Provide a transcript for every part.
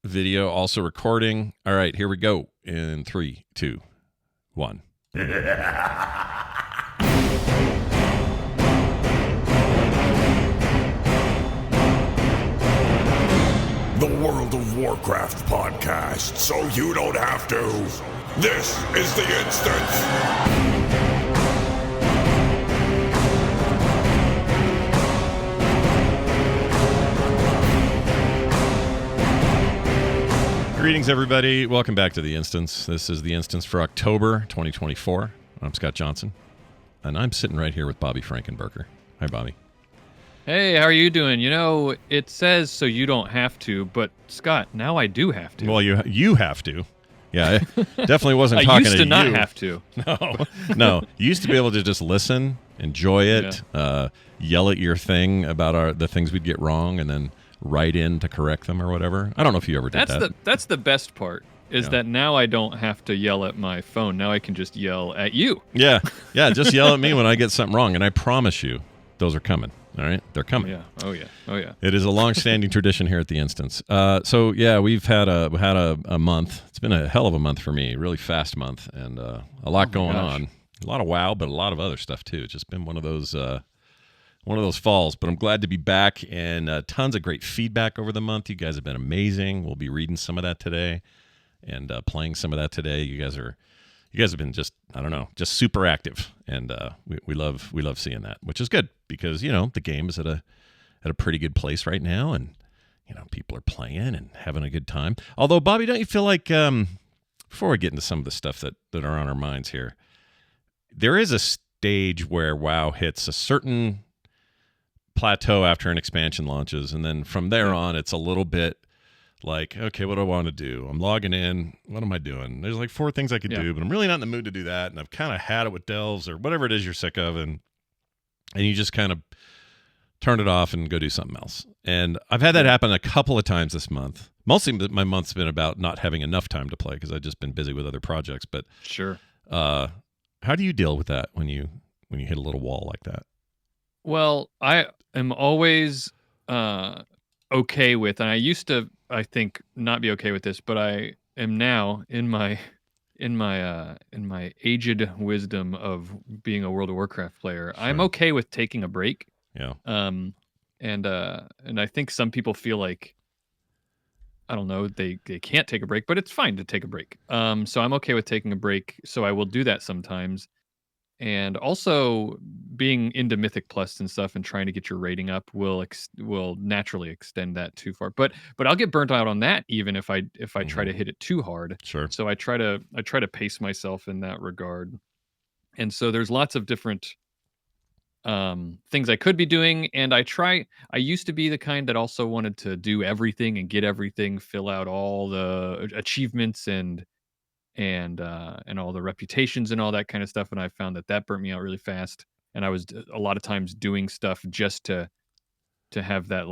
video also recording. All right, here we go. In 3, 2, 1. The World of Warcraft podcast, so you don't have to. This is The Instance. Greetings, everybody. Welcome back to The Instance. This is The Instance for October 2024. I'm Scott Johnson, and I'm sitting right here with Bobby Frankenberger. Hi, Bobby. Hey, how are you doing? You know, it says so you don't have to, but Scott, now I do have to. Well, you have to. Yeah, I definitely wasn't talking to you. I used to not have to. No. You used to be able to just listen, enjoy it, yell at your thing about the things we'd get wrong, and then write in to correct them or whatever. I don't know if you ever did that. That's the best part, is that now I don't have to yell at my phone. Now I can just yell at you. Yeah, just yell at me when I get something wrong, and I promise you, those are coming. All right, they're coming. Yeah. Oh yeah. It is a long-standing tradition here at The Instance. So yeah, we've had a month. It's been a hell of a month for me. Really fast month, and a lot going on. A lot of WoW, but a lot of other stuff too. It's just been one of those falls. But I'm glad to be back, and tons of great feedback over the month. You guys have been amazing. We'll be reading some of that today, and playing some of that today. You guys have been just super active, and we love seeing that, which is good because the game is at a pretty good place right now, and people are playing and having a good time. Although, Bobby, don't you feel like before we get into some of the stuff that are on our minds here, there is a stage where WoW hits a certain plateau after an expansion launches, and then from there on, it's a little bit like, okay, what do I want to do? I'm logging in. What am I doing? There's like 4 things I could do, but I'm really not in the mood to do that. And I've kind of had it with Delves or whatever it is you're sick of. And you just kind of turn it off and go do something else. And I've had that happen a couple of times this month. Mostly my month's been about not having enough time to play because I've just been busy with other projects. But sure. How do you deal with that when you hit a little wall like that? Well, I am always okay with, and I used to, I think, not be okay with this, but I am now in my aged wisdom of being a World of Warcraft player. Sure. I'm okay with taking a break. Yeah. And I think some people feel like, I don't know, they can't take a break, but it's fine to take a break. So I'm okay with taking a break. So I will do that sometimes. And also, being into Mythic Plus and stuff and trying to get your rating up will naturally extend that too far. But I'll get burnt out on that even if I try to hit it too hard. Sure. So I try to pace myself in that regard. And so there's lots of different things I could be doing, and I used to be the kind that also wanted to do everything and get everything, fill out all the achievements and all the reputations and all that kind of stuff, and I found that burnt me out really fast. And I was a lot of times doing stuff just to have that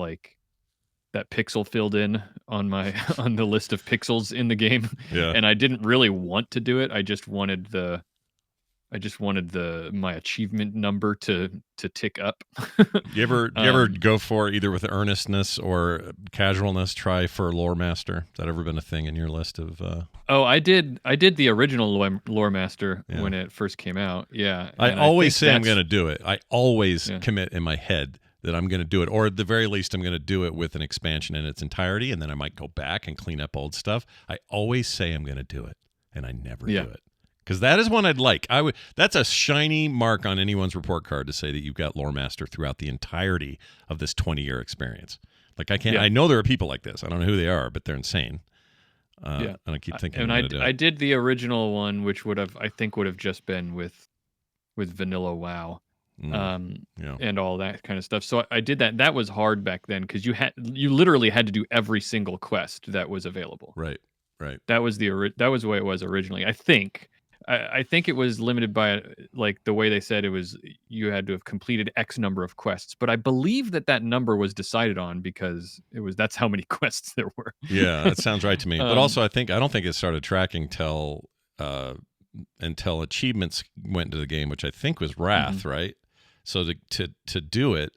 that pixel filled in on my on the list of pixels in the game. Yeah. And I didn't really want to do it. I just wanted my achievement number to tick up. You ever go for either with earnestness or casualness? Try for Lore Master. Has that ever been a thing in your list of? Oh, I did the original Lore Master when it first came out. Yeah, I always say I'm going to do it. I always commit in my head that I'm going to do it, or at the very least, I'm going to do it with an expansion in its entirety, and then I might go back and clean up old stuff. I always say I'm going to do it, and I never do it. Because that is one I'd like. That's a shiny mark on anyone's report card to say that you've got Lore Master throughout the entirety of this 20-year experience. Like I know there are people like this. I don't know who they are, but they're insane. And I keep thinking. And I did the original one, which would have just been with vanilla WoW, and all that kind of stuff. So I did that. That was hard back then because you literally had to do every single quest that was available. Right. That was the way it was originally. I think. I think it was limited by the way they said it was. You had to have completed X number of quests, but I believe that number was decided on because that's how many quests there were. Yeah, that sounds right to me. But also, I don't think it started tracking until achievements went into the game, which I think was Wrath, right? So to do it,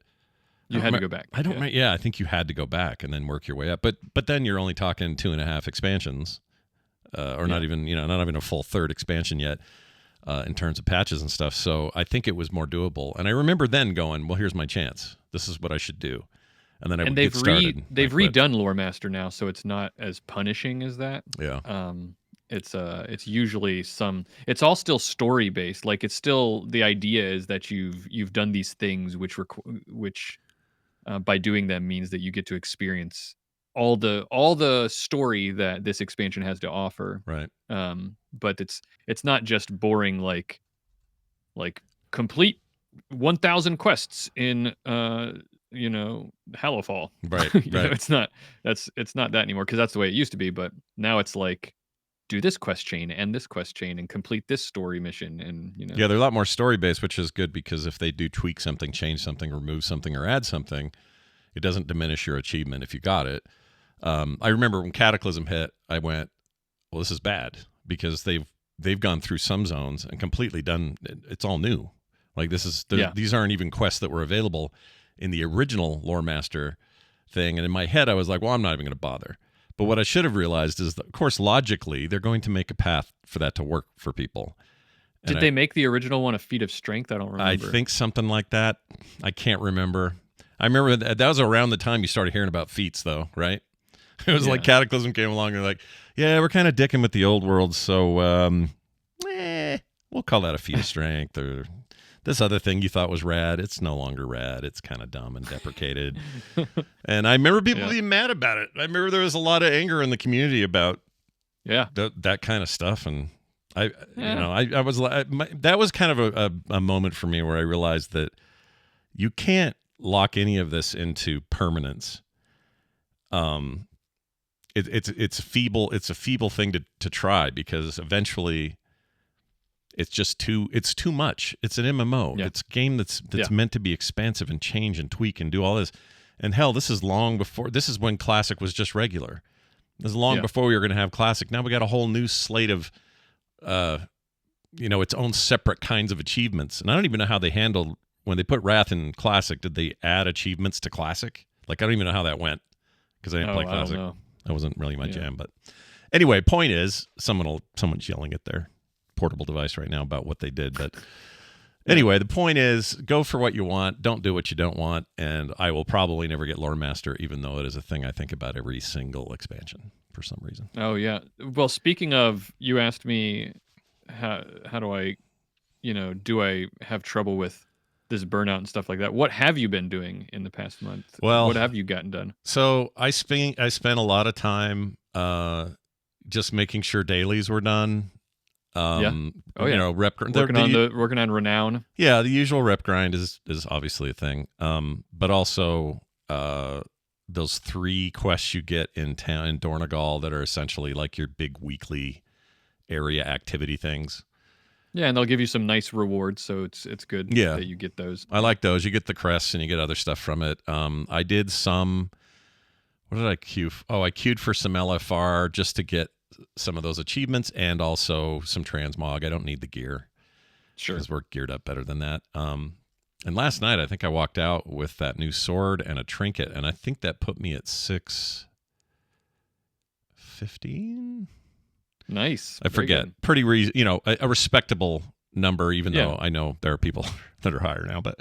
You had to go back. I don't remember. Yeah, I think you had to go back and then work your way up. But then you're only talking 2.5 expansions, or not even a full third expansion yet, in terms of patches and stuff. So I think it was more doable. And I remember then going, well, here's my chance. This is what I should do. And then I would get started. They've redone Lore Master now, so it's not as punishing as that. Yeah. It's usually it's all still story based. Like it's still, the idea is that you've done these things which by doing them means that you get to experience all the story that this expansion has to offer. Right. But it's not just boring like complete 1,000 quests in Hallowfall. Right. It's not that anymore, because that's the way it used to be. But now it's like, do this quest chain and this quest chain and complete this story mission, and Yeah, they're a lot more story based, which is good, because if they do tweak something, change something, remove something, or add something, it doesn't diminish your achievement if you got it. I remember when Cataclysm hit, I went, well, this is bad, because they've gone through some zones and completely done. It's all new. Like these aren't even quests that were available in the original Lore Master thing. And in my head, I was like, well, I'm not even going to bother. But what I should have realized is that, of course, logically, they're going to make a path for that to work for people. Did they make the original one a feat of strength? I don't remember. I think something like that. I can't remember. I remember that was around the time you started hearing about feats, though, right? It was like Cataclysm came along and they're like, yeah, we're kind of dicking with the old world, so we'll call that a feat of strength, or this other thing you thought was rad, it's no longer rad. It's kind of dumb and deprecated. And I remember people being mad about it. I remember there was a lot of anger in the community about that kind of stuff. And I was like, that was kind of a moment for me where I realized that you can't lock any of this into permanence. It's feeble. It's a feeble thing to try, because eventually it's just too much. It's an MMO. It's a game that's meant to be expansive and change and tweak and do all this. And hell, this is when Classic was just regular. This is long before we were going to have Classic. Now we got a whole new slate of, its own separate kinds of achievements. And I don't even know how they handled when they put Wrath in Classic. Did they add achievements to Classic? Like, I don't even know how that went, because I didn't play Classic. That wasn't really my jam. But anyway, point is, someone's yelling at their portable device right now about what they did. But anyway, the point is, go for what you want. Don't do what you don't want. And I will probably never get Lore Master, even though it is a thing I think about every single expansion for some reason. Oh, yeah. Well, speaking of, you asked me, how do I, do I have trouble with this burnout and stuff like that? What have you been doing in the past month? Well, what have you gotten done? So I spent a lot of time just making sure dailies were done. Rep working on renown. Yeah, the usual rep grind is obviously a thing. But also those 3 quests you get in town in Dornogal that are essentially like your big weekly area activity things. Yeah, and they'll give you some nice rewards, so it's good that you get those. I like those. You get the crests and you get other stuff from it. I did some. What did I queue? I queued for some LFR just to get some of those achievements, and also some transmog. I don't need the gear. Sure. Because we're geared up better than that. And last night, I think I walked out with that new sword and a trinket, and I think that put me at 615. Nice. I forget. Pretty a respectable number, even though I know there are people that are higher now. But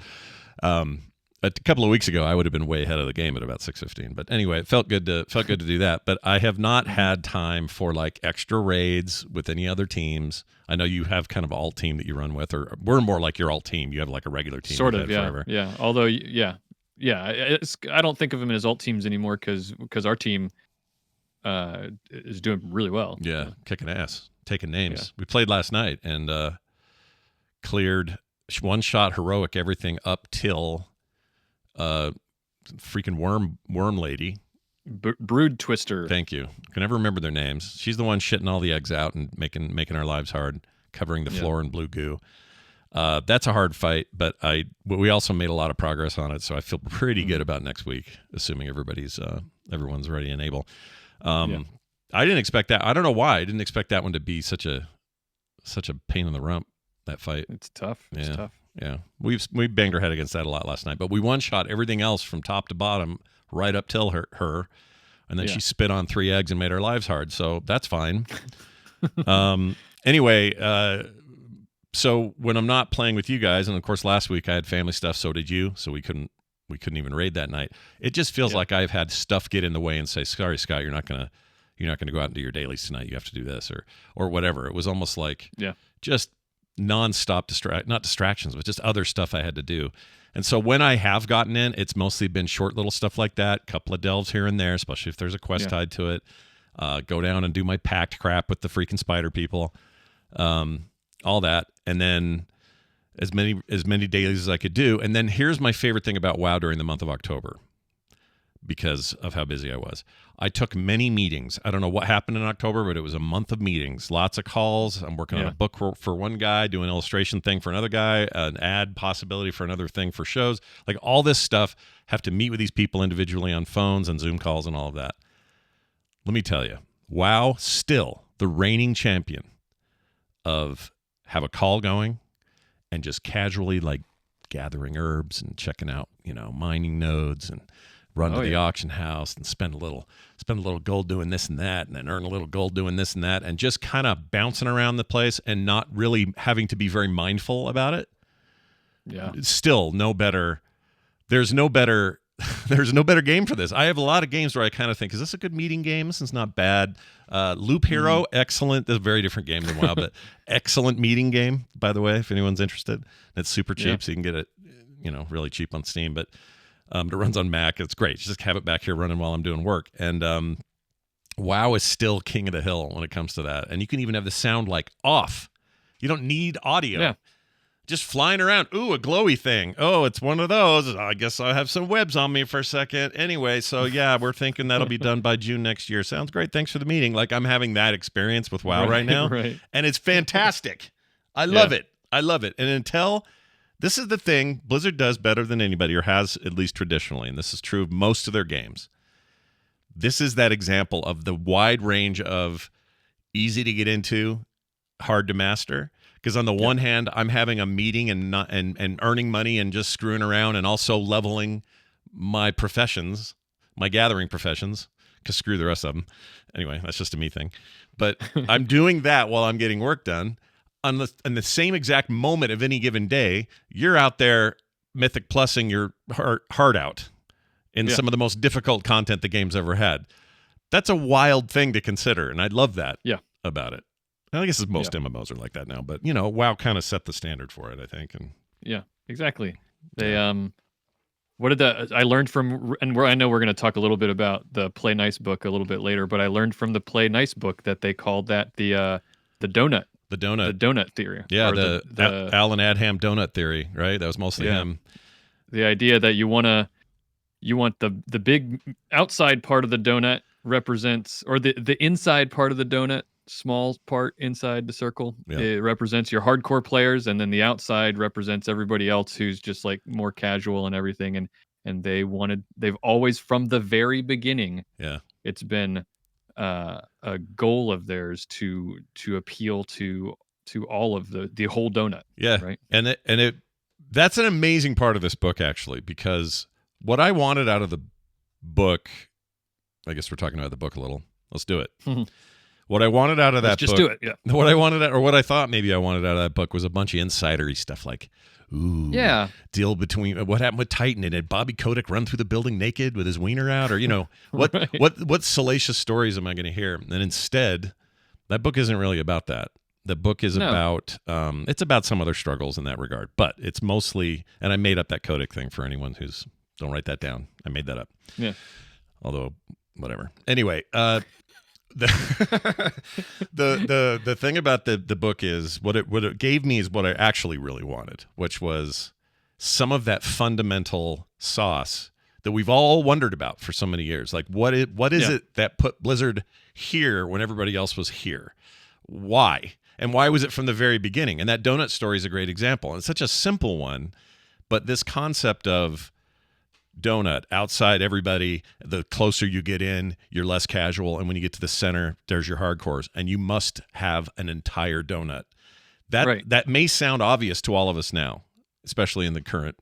a couple of weeks ago, I would have been way ahead of the game at about 615. But anyway, it felt good to do that. But I have not had time for like extra raids with any other teams. I know you have kind of an alt team that you run with, or we're more like your alt team. You have like a regular team. Sort of, yeah. Forever. Yeah. Although, I don't think of them as alt teams anymore, because our team is doing really well. Yeah, kicking ass, taking names. Yeah. We played last night and cleared one-shot heroic everything up till freaking worm lady. Brood Twister. Thank you. Can never remember their names. She's the one shitting all the eggs out and making our lives hard, covering the floor in blue goo. That's a hard fight, but we also made a lot of progress on it, so I feel pretty good about next week, assuming everyone's ready and able. I didn't expect that. I don't know why. I didn't expect that one to be such a pain in the rump, that fight. It's tough. It's tough. Yeah. We banged our head against that a lot last night, but we one-shot everything else from top to bottom right up till her and then she spit on 3 eggs and made our lives hard. So that's fine. Anyway, so when I'm not playing with you guys, and of course last week I had family stuff, so did you, so we couldn't even raid that night. It just feels like I've had stuff get in the way and say, sorry, Scott, you're not gonna go out and do your dailies tonight. You have to do this or whatever. It was almost like just nonstop not distractions, but just other stuff I had to do. And so when I have gotten in, it's mostly been short little stuff like that, couple of delves here and there, especially if there's a quest tied to it. Go down and do my pact crap with the freaking spider people, all that, and then as many dailies as I could do. And then here's my favorite thing about WoW during the month of October, because of how busy I was. I took many meetings. I don't know what happened in October, but it was a month of meetings, lots of calls. I'm working on a book for one guy, doing an illustration thing for another guy, an ad possibility for another thing for shows. Like all this stuff, have to meet with these people individually on phones and Zoom calls and all of that. Let me tell you, WoW still the reigning champion of have a call going and just casually like gathering herbs and checking out, mining nodes and run to the auction house and spend a little gold doing this and that, and then earn a little gold doing this and that, and just kind of bouncing around the place and not really having to be very mindful about it. Yeah. Still no better. There's no better game for this. I have a lot of games where I kind of think, is this a good meeting game? This is not bad. Loop Hero, excellent. This is a very different game than WoW, but excellent meeting game, by the way, if anyone's interested. It's super cheap, so you can get it, really cheap on Steam, but it runs on Mac. It's great. Just have it back here running while I'm doing work. And WoW is still king of the hill when it comes to that. And you can even have the sound like off. You don't need audio. Yeah. Just flying around. Ooh, a glowy thing. Oh, it's one of those. I guess I'll have some webs on me for a second. Anyway, so yeah, we're thinking that'll be done by June next year. Sounds great. Thanks for the meeting. Like I'm having that experience with WoW right now. Right. And it's fantastic. I love it. I love it. And until... This is the thing Blizzard does better than anybody, or has at least traditionally, and this is true of most of their games. This is that example of the wide range of easy to get into, hard to master. Because on the one hand, I'm having a meeting and earning money and just screwing around, and also leveling my professions, my gathering professions, because screw the rest of them. Anyway, that's just a me thing. But I'm doing that while I'm getting work done. On the same exact moment of any given day, you're out there Mythic Plusing your heart out in some of the most difficult content the game's ever had. That's a wild thing to consider, and I love that about it. And I guess most MMOs are like that now, but WoW kind of set the standard for it, I think. And yeah, exactly. They I learned from, and I know we're going to talk a little bit about the Play Nice book a little bit later, but I learned from the Play Nice book that they called that the donut. The donut theory. Yeah, the Alan Adham donut theory, right? That was mostly him. The idea that you want the big outside part of the donut represents, or the inside part of the donut, small part inside the circle, it represents your hardcore players, and then the outside represents everybody else who's just like more casual and everything. And they've always, from the very beginning, it's been a goal of theirs to appeal to all of the whole donut. Yeah, right. And that's an amazing part of this book, actually, because what I wanted out of the book, I guess we're talking about the book a little. Let's do it. What I wanted out of that book, just do it. Yeah. What I wanted, or what I thought maybe I wanted out of that book, was a bunch of insidery stuff, like, deal between what happened with Titan, and did Bobby Kotick run through the building naked with his wiener out, or what salacious stories am I going to hear? And instead, that book isn't really about that. The book is about it's about some other struggles in that regard, but it's mostly, and I made up that Kotick thing for anyone who's, don't write that down. I made that up. Yeah. Although, whatever. Anyway, the thing about the book is what it gave me is what I actually really wanted, which was some of that fundamental sauce that we've all wondered about for so many years. Like, what is it that put Blizzard here when everybody else was here? Why? And why was it from the very beginning? And that donut story is a great example. And it's such a simple one, but this concept of donut outside everybody, the closer you get in, you're less casual, and when you get to the center, there's your hardcores, and you must have an entire donut. That may sound obvious to all of us now, especially in the current,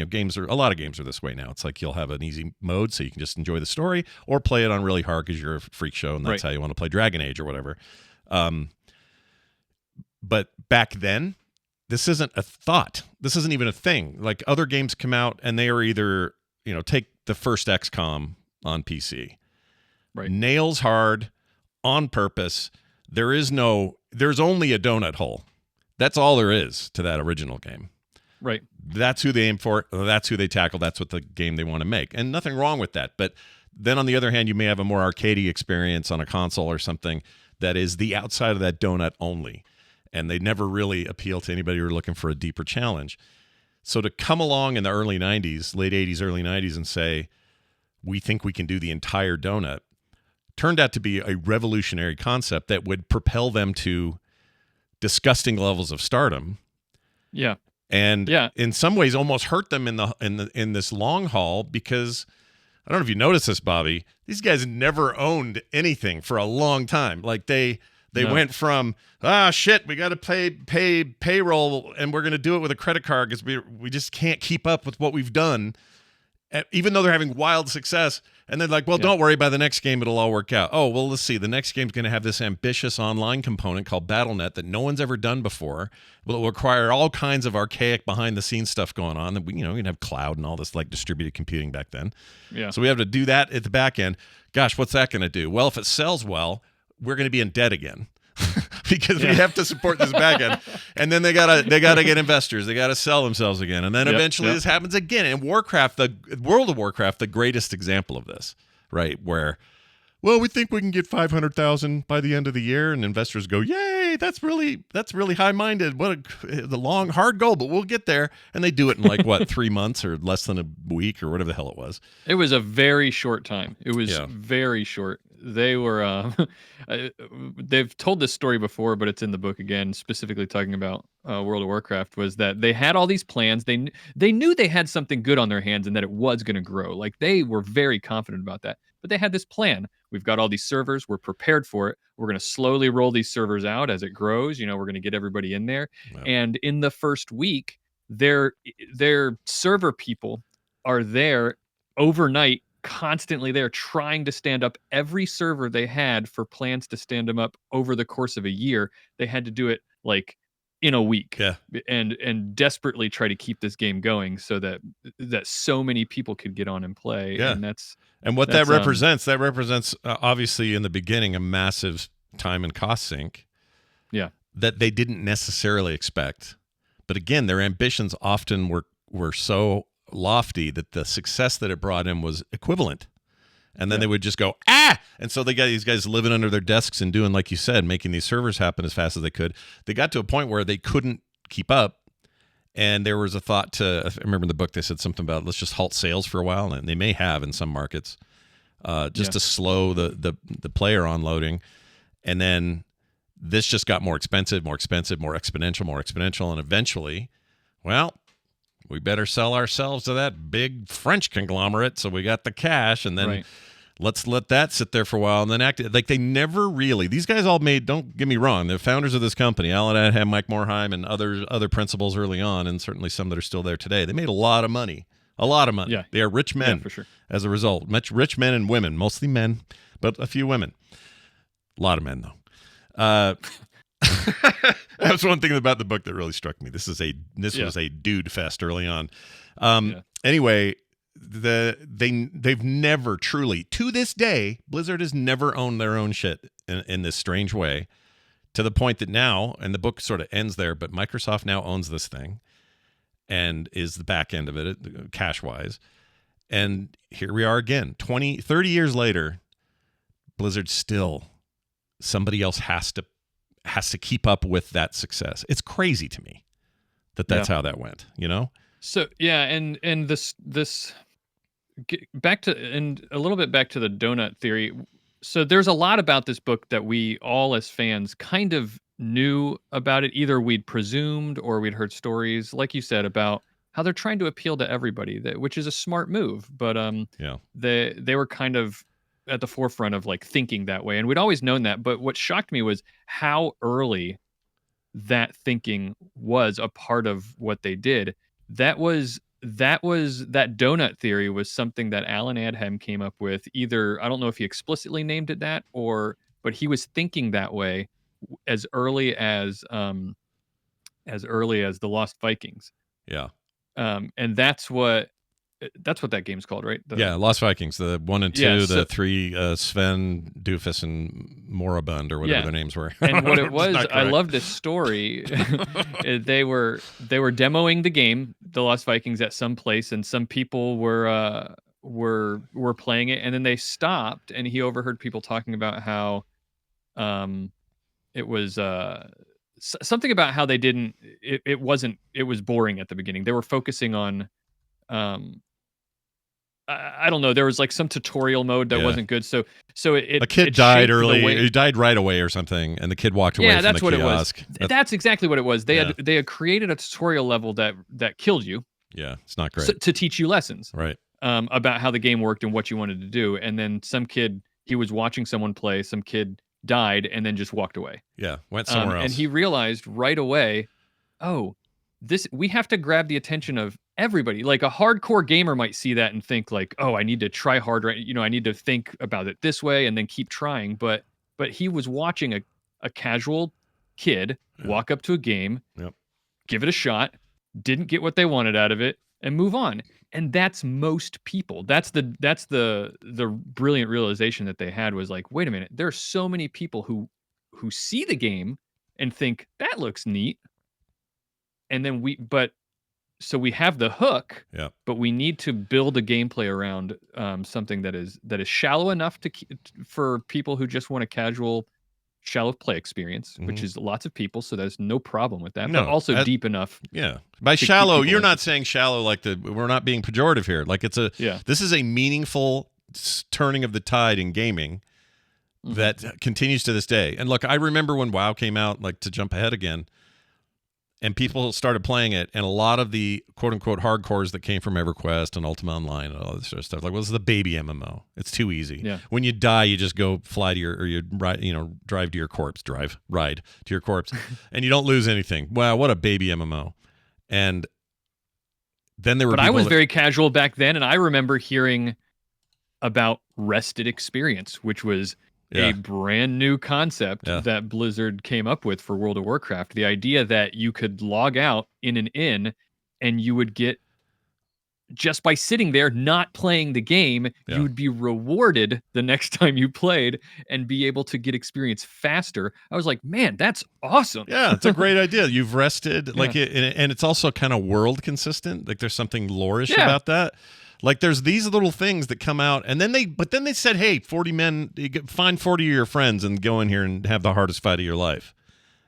games a lot of games are this way now. It's like you'll have an easy mode so you can just enjoy the story, or play it on really hard because you're a freak show and that's how you want to play Dragon Age or whatever. But back then, this isn't a thought. This isn't even a thing. Like, other games come out and they are either, take the first XCOM on PC. Right. Nails hard, on purpose. There's only a donut hole. That's all there is to that original game. Right. That's who they aim for. That's who they tackle. That's what the game they want to make. And nothing wrong with that. But then on the other hand, you may have a more arcadey experience on a console or something that is the outside of that donut only. And they never really appeal to anybody who are looking for a deeper challenge. So to come along in the early 90s, late 80s, early 90s, and say, we think we can do the entire donut, turned out to be a revolutionary concept that would propel them to disgusting levels of stardom. Yeah. And in some ways almost hurt them in this long haul, because I don't know if you noticed this, Bobby, these guys never owned anything for a long time. Like they went from, shit, we got to pay payroll and we're going to do it with a credit card because we just can't keep up with what we've done, even though they're having wild success. And they're like, well, don't worry, by the next game, it'll all work out. Oh, well, let's see. The next game's going to have this ambitious online component called Battle.net that no one's ever done before. Will require all kinds of archaic behind-the-scenes stuff going on. That we can have cloud and all this like distributed computing back then. Yeah. So we have to do that at the back end. Gosh, what's that going to do? Well, if it sells well, we're going to be in debt again. Because we have to support this back end. And then they gotta get investors. They gotta sell themselves again. And then eventually this happens again. And Warcraft, the World of Warcraft, the greatest example of this, right? Where, well, we think we can get 500,000 by the end of the year, and investors go, yay, that's really high-minded. What the long, hard goal, but we'll get there. And they do it in like what, 3 months or less than a week or whatever the hell it was. It was a very short time. It was very short. They were they've told this story before, but it's in the book again, specifically talking about World of Warcraft, was that they had all these plans. They knew they had something good on their hands and that it was going to grow. Like, they were very confident about that. But they had this plan. We've got all these servers. We're prepared for it. We're going to slowly roll these servers out as it grows. We're going to get everybody in there. Wow. And in the first week, their server people are there overnight, constantly there, trying to stand up every server they had for plans to stand them up over the course of a year. They had to do it like in a week, and desperately try to keep this game going so that so many people could get on and play. And what that represents obviously in the beginning a massive time and cost sink. Yeah, that they didn't necessarily expect. But again, their ambitions often were so lofty that the success that it brought in was equivalent. And then they would just go, and so they got these guys living under their desks and doing, like you said, making these servers happen as fast as they could. They got to a point where they couldn't keep up, and there was a thought I remember in the book they said something about, let's just halt sales for a while, and they may have in some markets, to slow the player onloading. And then this just got more expensive, more exponential, and eventually, well, we better sell ourselves to that big French conglomerate so we got the cash, and then let's let that sit there for a while and then act like they never really. These guys all made, don't get me wrong, the founders of this company, Alan Adham, Mike Morhaime, and other principals early on, and certainly some that are still there today. They made a lot of money. Yeah. They are rich men for sure. As a result. Much rich men and women, mostly men, but a few women. A lot of men, though. That's one thing about the book that really struck me. This was a dude fest early on. Anyway, they've never truly, to this day, Blizzard has never owned their own shit in this strange way, to the point that now, and the book sort of ends there, but Microsoft now owns this thing and is the back end of it, cash-wise. And here we are again, 30 years later, Blizzard still, somebody else has to keep up with that success. It's crazy to me that's how that went, So and this back to, and a little bit back to the donut theory. So there's a lot about this book that we all as fans kind of knew about it. Either we'd presumed or we'd heard stories, like you said, about how they're trying to appeal to everybody, which is a smart move. But they were kind of at the forefront of like thinking that way, and we'd always known that. But what shocked me was how early that thinking was a part of what they did. that donut theory was something that Alan Adham came up with. Either I don't know if he explicitly named it that, but he was thinking that way as early as the Lost Vikings. Yeah. And that's what that game's called, right? Yeah, Lost Vikings, the 1 and 2, Yeah, the 3, Sven, Doofus, and Moribund, or whatever their names were. And what it was, I love this story. They were demoing the game, the Lost Vikings, at some place, and some people were playing it, and then they stopped, and he overheard people talking about how it was something about how they didn't it was boring at the beginning. They were focusing on I don't know. There was like some tutorial mode that wasn't good. So a kid died early. He died right away or something, and the kid walked away from the kiosk. Yeah, that's what it was. That's exactly what it was. They had created a tutorial level that killed you. Yeah, it's not great. To teach you lessons, right? About how the game worked and what you wanted to do. And then some kid, he was watching someone play. Some kid died and then just walked away. Yeah, went somewhere else. And he realized right away, we have to grab the attention of everybody. Like a hardcore gamer might see that and think like, oh, I need to try harder. I need to think about it this way and then keep trying. But he was watching a casual kid walk up to a game, give it a shot, didn't get what they wanted out of it, and move on. And that's most people. That's the brilliant realization that they had, was like, wait a minute, there are so many people who see the game and think that looks neat. And then so we have the hook, but we need to build a gameplay around something that is shallow enough for people who just want a casual, shallow play experience, which is lots of people, so there's no problem with that. But also deep enough. Yeah, by shallow, you're not saying shallow like we're not being pejorative here. Like this is a meaningful turning of the tide in gaming that continues to this day. And look, I remember when WoW came out, like, to jump ahead again, and people started playing it, and a lot of the quote-unquote hardcores that came from EverQuest and Ultima Online and all this sort of stuff, like, well, this is the baby MMO. It's too easy. Yeah. When you die, you just go drive to your corpse, ride to your corpse, and you don't lose anything. Wow, what a baby MMO. And then there were I was very casual back then, and I remember hearing about Rested Experience, which was a brand new concept that Blizzard came up with for World of Warcraft. The idea that you could log out in an inn and you would get, just by sitting there not playing the game, you would be rewarded the next time you played and be able to get experience faster. I was like, man, that's awesome. Yeah, it's a great idea. You've rested, and it's also kind of world consistent. Like, there's something lore-ish about that. Like, there's these little things that come out, and then they said, hey, 40 men, find 40 of your friends and go in here and have the hardest fight of your life.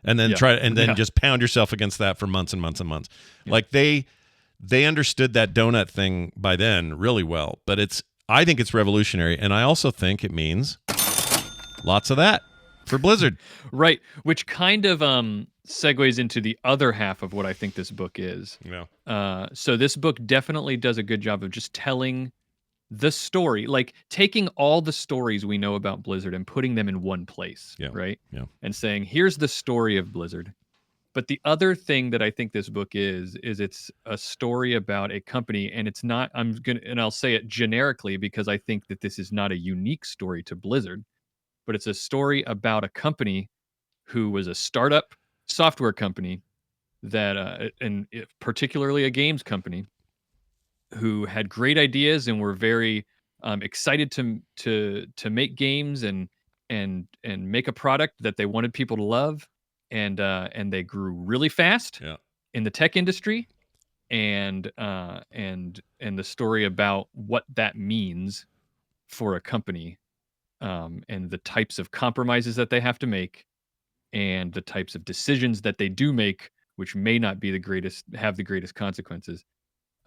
And then just pound yourself against that for months and months and months. Yeah. Like, they understood that donut thing by then really well. But I think it's revolutionary, and I also think it means lots of that for Blizzard. Right, which kind of segues into the other half of what I think this book is. Yeah. So this book definitely does a good job of just telling the story, like taking all the stories we know about Blizzard and putting them in one place, right? Yeah. And saying, here's the story of Blizzard. But the other thing that I think this book is it's a story about a company, and it's not, I'll say it generically because I think that this is not a unique story to Blizzard, but it's a story about a company who was a startup software company that, and particularly a games company, who had great ideas and were very excited to make games and make a product that they wanted people to love, and they grew really fast in the tech industry, and the story about what that means for a company, and the types of compromises that they have to make, and the types of decisions that they do make, which may not be have the greatest consequences.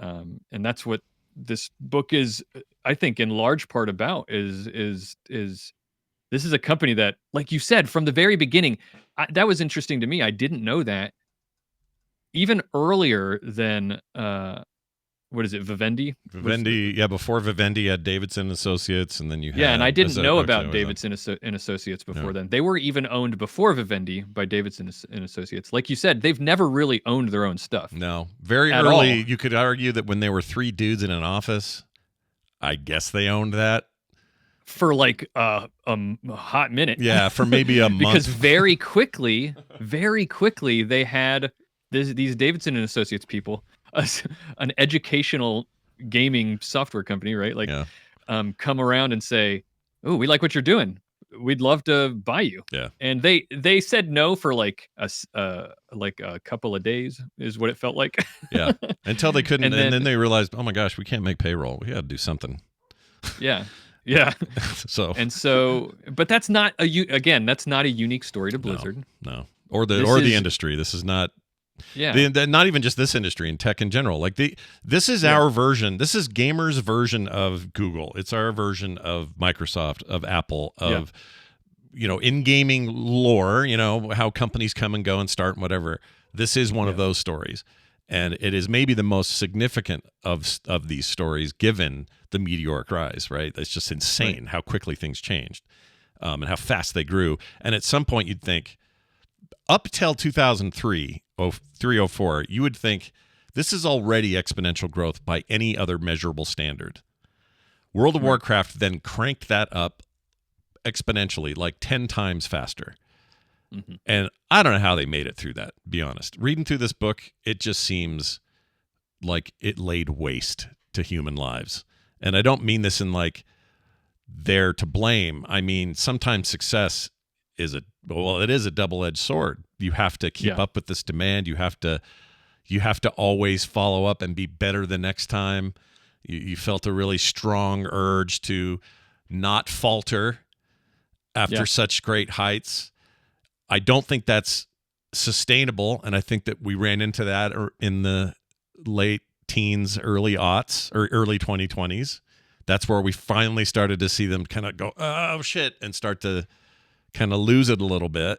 And that's what this book is, I think, in large part about, is this is a company that, like you said, from the very beginning, that was interesting to me. I didn't know that. Even earlier than what is it, Vivendi? Vivendi, yeah. Before Vivendi, you had Davidson Associates, and then you had And I didn't know about actually, Davidson and Associates before then. They were even owned before Vivendi by Davidson and Associates. Like you said, they've never really owned their own stuff. No, very At early. all. You could argue that when they were 3 dudes in an office, I guess they owned that. For like a hot minute. Yeah, for maybe a month. Because very quickly, they had these Davidson and Associates people, an educational gaming software company, right? Like, come around and say, "Oh, we like what you're doing. We'd love to buy you." Yeah. And they said no for like a couple of days, is what it felt like. Yeah, until they couldn't, and then they realized, oh my gosh, we can't make payroll. We got to do something. Yeah. But that's not that's not a unique story to Blizzard. No. Or the industry. This is not. Yeah. Not even just this industry, in tech in general. Like this is our version. This is gamers' version of Google. It's our version of Microsoft, of Apple, of in gaming lore. How companies come and go and start and whatever. This is one of those stories, and it is maybe the most significant of these stories, given the meteoric rise. Right? It's just insane how quickly things changed, and how fast they grew. And at some point, you'd think, up till 2003, 04, you would think this is already exponential growth by any other measurable standard. World of Warcraft then cranked that up exponentially, like 10 times faster. Mm-hmm. And I don't know how they made it through that, to be honest. Reading through this book, it just seems like it laid waste to human lives. And I don't mean this in like they're to blame. I mean, sometimes success is it is a double-edged sword. You have to keep up with this demand. You have to always follow up and be better the next time. You felt a really strong urge to not falter after such great heights. I don't think that's sustainable, and I think that we ran into that in the late teens, early aughts, or early 2020s. That's where we finally started to see them kind of go, oh shit, and start to kind of lose it a little bit.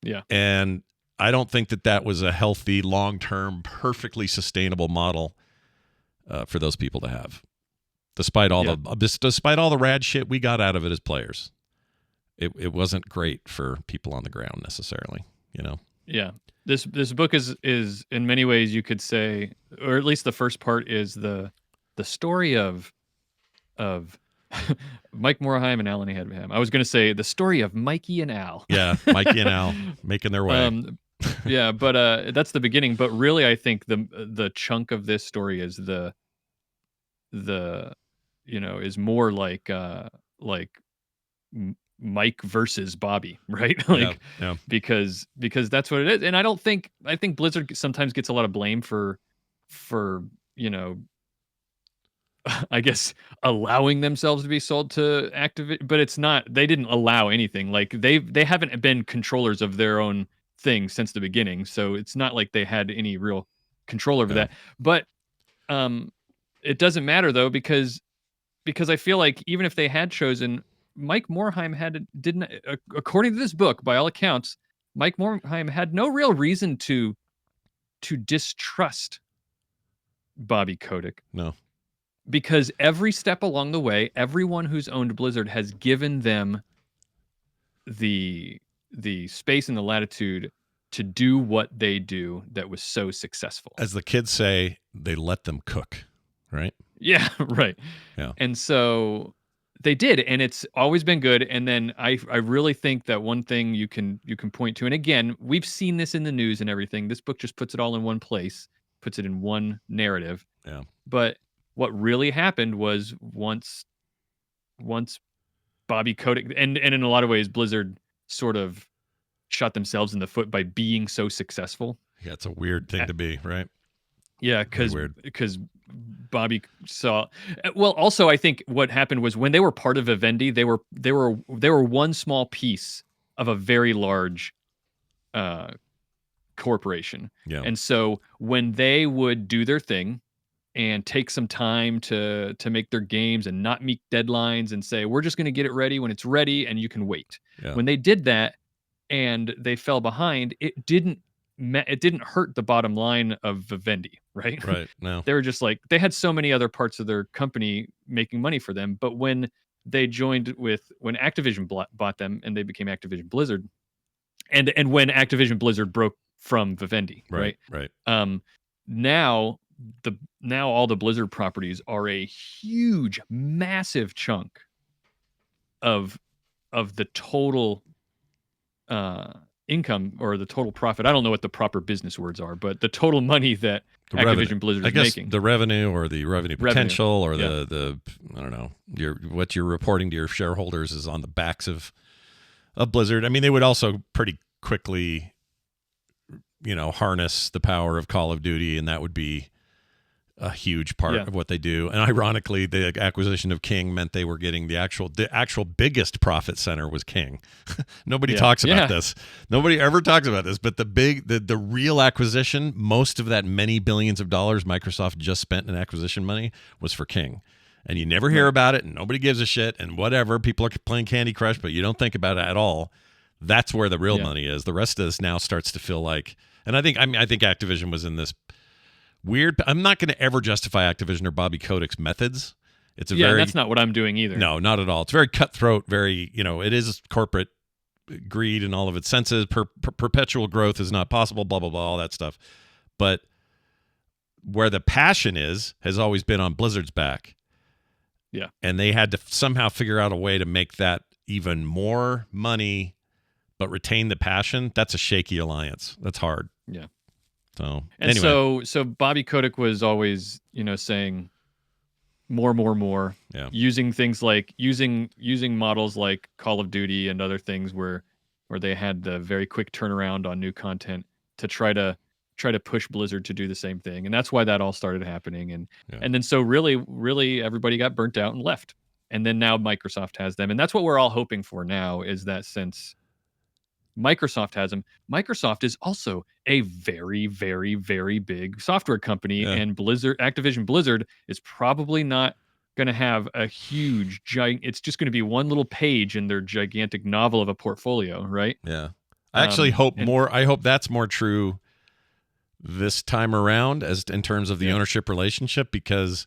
Yeah. And I don't think that was a healthy, long-term, perfectly sustainable model for those people to have. Despite all the rad shit we got out of it as players. It wasn't great for people on the ground necessarily, Yeah. This book is in many ways, you could say, or at least the first part is the story of Mike Morhaime and Alan Abraham. I was going to say the story of Mikey and Al. Yeah, Mikey and Al making their way. But that's the beginning. But really, I think the chunk of this story is is more like Mike versus Bobby, right? Because that's what it is. And I think Blizzard sometimes gets a lot of blame for I guess allowing themselves to be sold to Activision, but it's not. They didn't allow anything. Like they haven't been controllers of their own thing since the beginning, so it's not like they had any real control over that. But it doesn't matter though, because I feel like even if they had chosen, Mike Morhaime didn't, according to this book, by all accounts, Mike Morhaime had no real reason to distrust Bobby Kotick. No. Because every step along the way, everyone who's owned Blizzard has given them the space and the latitude to do what they do that was so successful. As the kids say, they let them cook, right? Yeah, right. Yeah. And so they did, and it's always been good. And then I really think that one thing you can point to, and again, we've seen this in the news and everything. This book just puts it all in one place, puts it in one narrative. Yeah. But what really happened was once Bobby Kotick, and in a lot of ways, Blizzard sort of shot themselves in the foot by being so successful. Yeah, it's a weird thing to be, right? Yeah, because Bobby saw. Well, also, I think what happened was when they were part of Vivendi, they were one small piece of a very large corporation. Yeah. And so when they would do their thing and take some time to make their games and not meet deadlines and say, we're just going to get it ready when it's ready and you can wait. Yeah. When they did that and they fell behind, it didn't it didn't hurt the bottom line of Vivendi, right? Right. No. They were just like, they had so many other parts of their company making money for them, but when they joined with, when Activision bought them and they became Activision Blizzard, and when Activision Blizzard broke from Vivendi, right? Right. Now all the Blizzard properties are a huge, massive chunk of the total income, or the total profit. I don't know what the proper business words are, but the total money that Activision Blizzard is making. The revenue, or the revenue potential, or the I don't know, what you're reporting to your shareholders is on the backs of Blizzard. I mean, they would also pretty quickly, harness the power of Call of Duty, and that would be a huge part of what they do. And ironically, the acquisition of King meant they were getting the actual biggest profit center was King. Nobody talks about this. Nobody ever talks about this, but the real acquisition, most of that many billions of dollars Microsoft just spent in acquisition money was for King. And you never hear about it, and nobody gives a shit, and whatever. People are playing Candy Crush, but you don't think about it at all. That's where the real money is. The rest of this now starts to feel like, and I think Activision was in this weird. I'm not going to ever justify Activision or Bobby Kotick's methods. It's that's not what I'm doing either. No, not at all. It's very cutthroat. Very, it is corporate greed in all of its senses. Perpetual growth is not possible. Blah blah blah, all that stuff. But where the passion has always been on Blizzard's back. Yeah, and they had to somehow figure out a way to make that even more money, but retain the passion. That's a shaky alliance. That's hard. Yeah. So anyway. So Bobby Kotick was always, saying more. Yeah. Using things like using models like Call of Duty and other things where they had the very quick turnaround on new content to try to push Blizzard to do the same thing. And that's why that all started happening. And then so really everybody got burnt out and left. And then now Microsoft has them. And that's what we're all hoping for now, is that since Microsoft has them, Microsoft is also a very, very, very big software company. Yeah. And Activision Blizzard is probably not going to have a huge it's just going to be one little page in their gigantic novel of a portfolio, right? Yeah. I actually hope I hope that's more true this time around, as in terms of the ownership relationship, because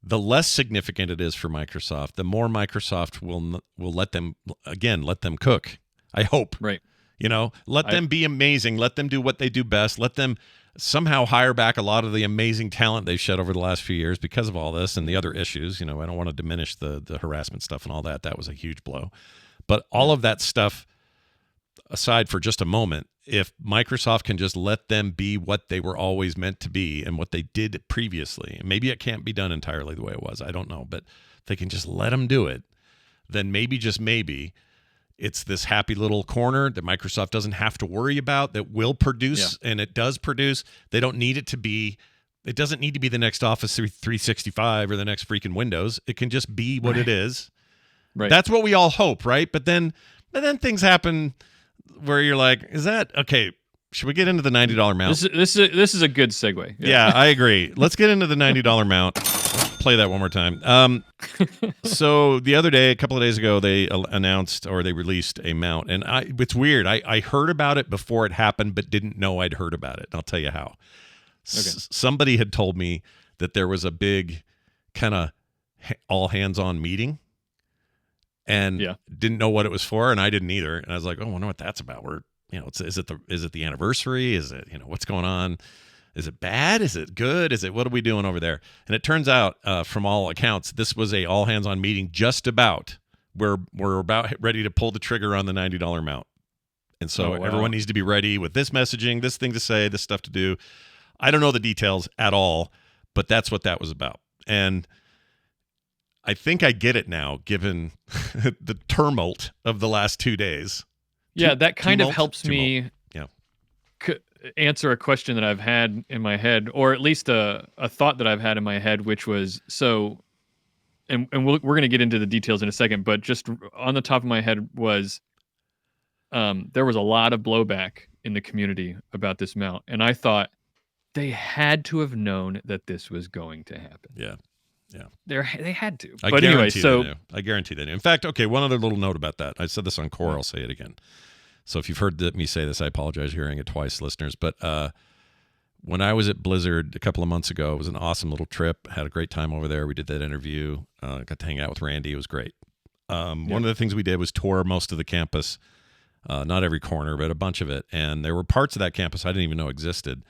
the less significant it is for Microsoft, the more Microsoft will let them cook. I hope. Right. Let them be amazing. Let them do what they do best. Let them somehow hire back a lot of the amazing talent they've shed over the last few years because of all this and the other issues. I don't want to diminish the harassment stuff and all that. That was a huge blow. But all of that stuff aside for just a moment, if Microsoft can just let them be what they were always meant to be and what they did previously, and maybe it can't be done entirely the way it was, I don't know, but if they can just let them do it, then maybe, just maybe, it's this happy little corner that Microsoft doesn't have to worry about, that will produce, and it does produce. They don't need it to be, it doesn't need to be the next Office 365 or the next freaking Windows. It can just be what it is. Right. That's what we all hope, right? But then things happen where you're like, is that okay? Should we get into the $90 mount? This is a good segue. Yeah, I agree. Let's get into the $90 mount. Play that one more time. So the other day, a couple of days ago, they announced, or they released a mount, and it's weird. I heard about it before it happened, but didn't know I'd heard about it. And I'll tell you how. Okay. Somebody had told me that there was a big kind of all hands on meeting, and didn't know what it was for, and I didn't either. And I was like, oh, I wonder what that's about. Is it the anniversary? Is it, what's going on? Is it bad? Is it good? What are we doing over there? And it turns out, from all accounts, this was a all hands on meeting. Just about we're about ready to pull the trigger on the $90 mount. And so everyone needs to be ready with this messaging, this thing to say, this stuff to do. I don't know the details at all, but that's what that was about. And I think I get it now, given the tumult of the last 2 days. Yeah, that kind of helps me answer a question that I've had in my head, or at least a thought that I've had in my head, which was, and we're going to get into the details in a second, but just on the top of my head was, there was a lot of blowback in the community about this mount, and I thought they had to have known that this was going to happen. Yeah. They had to. I guarantee they knew. In fact, okay, one other little note about that. I said this on Core, I'll say it again. So if you've heard me say this, I apologize for hearing it twice, listeners. But when I was at Blizzard a couple of months ago, it was an awesome little trip. Had a great time over there. We did that interview. Got to hang out with Randy. It was great. One of the things we did was tour most of the campus. Not every corner, but a bunch of it. And there were parts of that campus I didn't even know existed.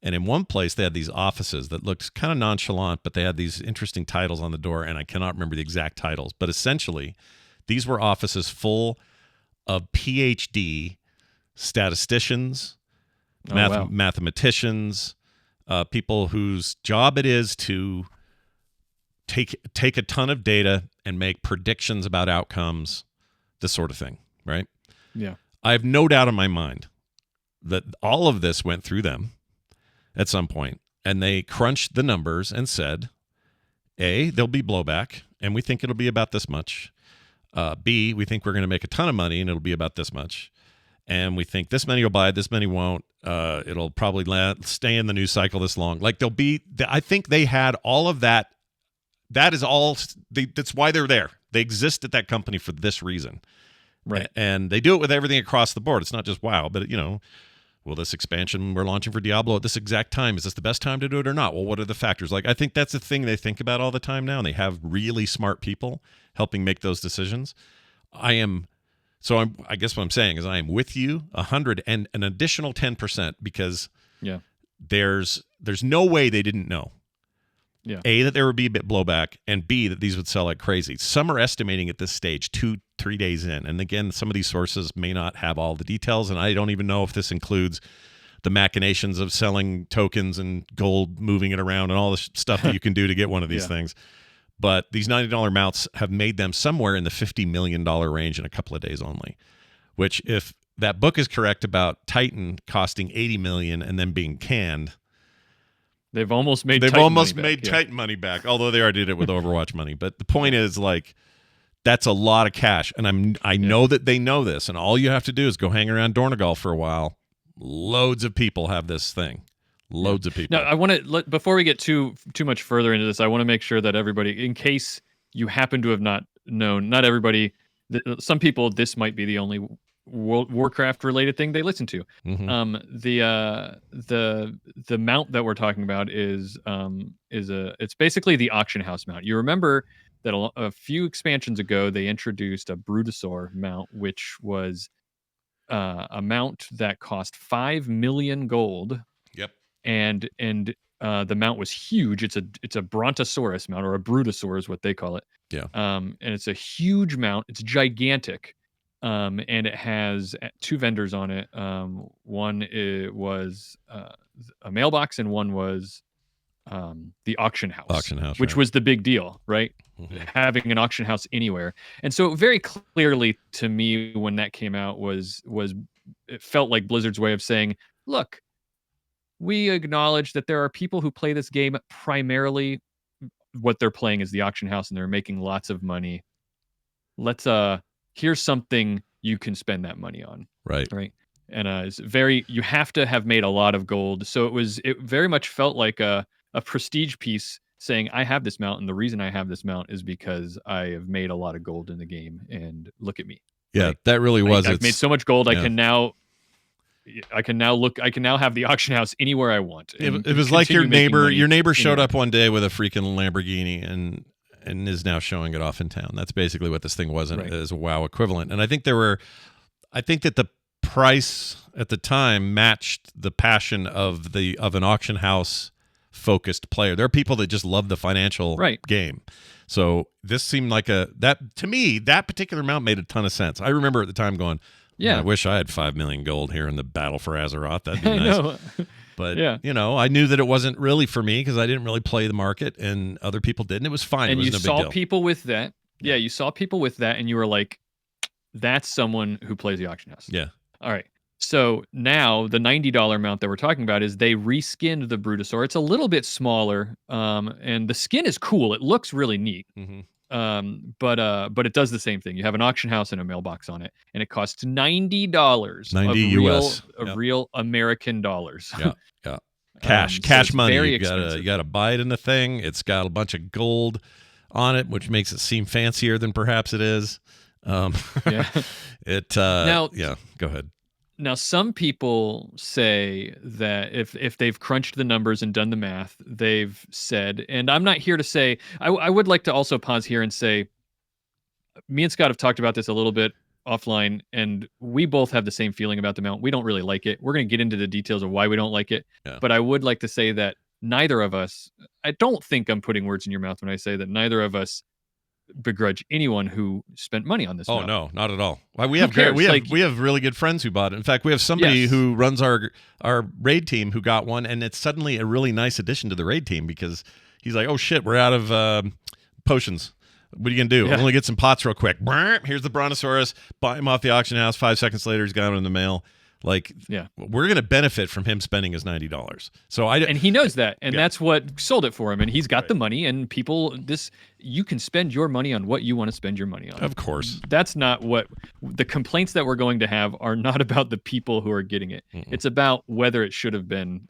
And in one place, they had these offices that looked kind of nonchalant, but they had these interesting titles on the door, and I cannot remember the exact titles. But essentially, these were offices full of PhD statisticians, mathematicians, people whose job it is to take a ton of data and make predictions about outcomes, this sort of thing, right? Yeah. I have no doubt in my mind that all of this went through them at some point, and they crunched the numbers and said, A, there'll be blowback, and we think it'll be about this much. B, we think we're going to make a ton of money, and it'll be about this much. And we think this many will buy it, this many won't. It'll probably stay in the news cycle this long. Like I think they had all of that. That is all. That's why they're there. They exist at that company for this reason. Right. And they do it with everything across the board. It's not just WoW, but will this expansion we're launching for Diablo at this exact time, is this the best time to do it or not? Well, what are the factors? Like, I think that's the thing they think about all the time now, and they have really smart people helping make those decisions. I guess what I'm saying is I am with you 100 and an additional 10% because there's no way they didn't know. Yeah. A, that there would be a bit blowback, and B, that these would sell like crazy. Some are estimating at this stage 2-3 days in. And again, some of these sources may not have all the details, and I don't even know if this includes the machinations of selling tokens and gold, moving it around, and all the stuff that you can do to get one of these things. But these $90 mounts have made them somewhere in the $50 million range in a couple of days only, which if that book is correct about Titan costing $80 million and then being canned, they've almost made Titan money back, although they already did it with Overwatch money. But the point is, like, that's a lot of cash, and I know that they know this, and all you have to do is go hang around Dornegal for a while. Loads of people have this thing. Loads of people. Now, I want to before we get too much further into this, I want to make sure that everybody, in case you happen to have not known, not everybody, some people, this might be the only Warcraft related thing they listen to. Mm-hmm. The mount that we're talking about is it's basically the auction house mount. You remember that a few expansions ago they introduced a Brutosaur mount, which was a mount that cost 5 million gold. Yep. And the mount was huge. It's a Brontosaurus mount, or a Brutosaur is what they call it. Yeah. And it's a huge mount. It's gigantic. And it has 2 vendors on it. One was a mailbox, and one was the auction house, which was the big deal, right? Mm-hmm. Having an auction house anywhere. And so very clearly to me when that came out was it felt like Blizzard's way of saying, look, we acknowledge that there are people who play this game primarily what they're playing is the auction house, and they're making lots of money. Let's here's something you can spend that money on. Right. And it's you have to have made a lot of gold. So it very much felt like a prestige piece saying, I have this mount, and the reason I have this mount is because I have made a lot of gold in the game, and look at me. Yeah, that really was. I've made so much gold. Yeah. I can now have the auction house anywhere I want. It was like your neighbor showed up one day with a freaking Lamborghini and is now showing it off in town. That's basically what this thing was as a WoW equivalent. And I think that the price at the time matched the passion of an auction house focused player. There are people that just love the financial game. So this seemed like to me, that particular mount made a ton of sense. I remember at the time going, I wish I had 5 million gold here in the Battle for Azeroth. That'd be nice. But, I knew that it wasn't really for me because I didn't really play the market, and other people did, and it was fine. And it was you saw people with that. Yeah, you saw people with that, and you were like, that's someone who plays the auction house. Yeah. All right. So now the $90 mount that we're talking about is they reskinned the Brutosaur. It's a little bit smaller, and the skin is cool. It looks really neat. Mm-hmm. But it does the same thing. You have an auction house and a mailbox on it, and it costs $90. US real American dollars. Yeah. Cash money. You gotta buy it in the thing. It's got a bunch of gold on it, which makes it seem fancier than perhaps it is. Go ahead. Now, some people say that if they've crunched the numbers and done the math, they've said, and I'm not here to say, I would like to also pause here and say, me and Scott have talked about this a little bit offline, and we both have the same feeling about the mount. We don't really like it. We're going to get into the details of why we don't like it. Yeah. But I would like to say that neither of us, I don't think I'm putting words in your mouth when I say that neither of us begrudge anyone who spent money on this. Oh mount. no, not at all. Well, we Who have great, cares? we have really good friends who bought it. In fact, we have somebody Yes. who runs our raid team who got one, and it's suddenly a really nice addition to the raid team because he's like, oh shit, we're out of potions. What are you gonna do? Yeah. Only get some pots real quick. Brrr, here's the Brontosaurus. Buy him off the auction house. 5 seconds later, he's got it in the mail. Like, Yeah. we're gonna benefit from him spending his $90. So And he knows that, and Yeah. that's what sold it for him. And he's got Right. the money, and people, you can spend your money on what you want to spend your money on. of course, That's not what the complaints that we're going to have are not about the people who are getting it. It's about whether it should have been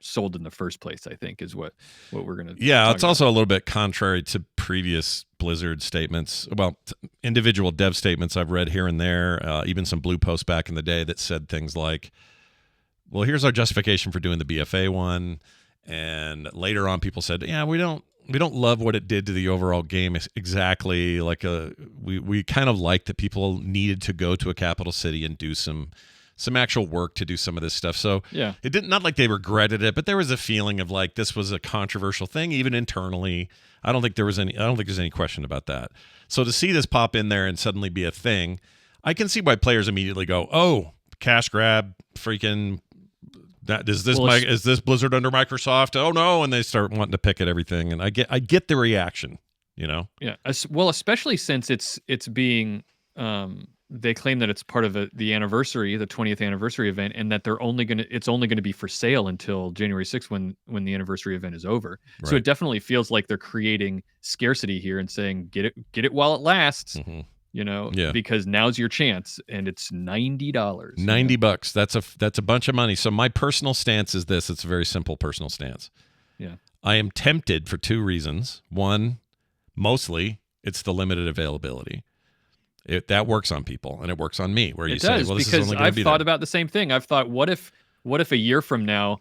sold in the first place, I think, is what we're going to. yeah, it's also a little bit contrary to previous Blizzard statements. Well, individual dev statements I've read here and there, even some blue posts back in the day that said things like, well, here's our justification for doing the BFA one. And later on, people said, yeah, we don't love what it did to the overall game exactly. Like we kind of liked that people needed to go to a capital city and do some actual work to do some of this stuff. So Yeah. it didn't, not like they regretted it, but there was a feeling of like this was a controversial thing, even internally. I don't think there's any question about that. So to see this pop in there and suddenly be a thing, I can see why players immediately go, oh, cash grab, freaking. Is this Blizzard under Microsoft? Oh no, and they start wanting to pick at everything, and I get the reaction, you know. Yeah. Well, especially since it's being, they claim that it's part of the anniversary, the 20th anniversary event, and that it's only gonna be for sale until January 6th when the anniversary event is over. So Right. it definitely feels like they're creating scarcity here and saying get it while it lasts. Mm-hmm. Yeah. Because now's your chance, and it's $90. $90. That's a bunch of money. So my personal stance is this. It's a very simple personal stance. Yeah. I am tempted for two reasons. One, mostly it's the limited availability. That works on people, and it works on me. Where you It say, does, "Well, this is because only going to I've be thought there." about the same thing. I've thought, what if a year from now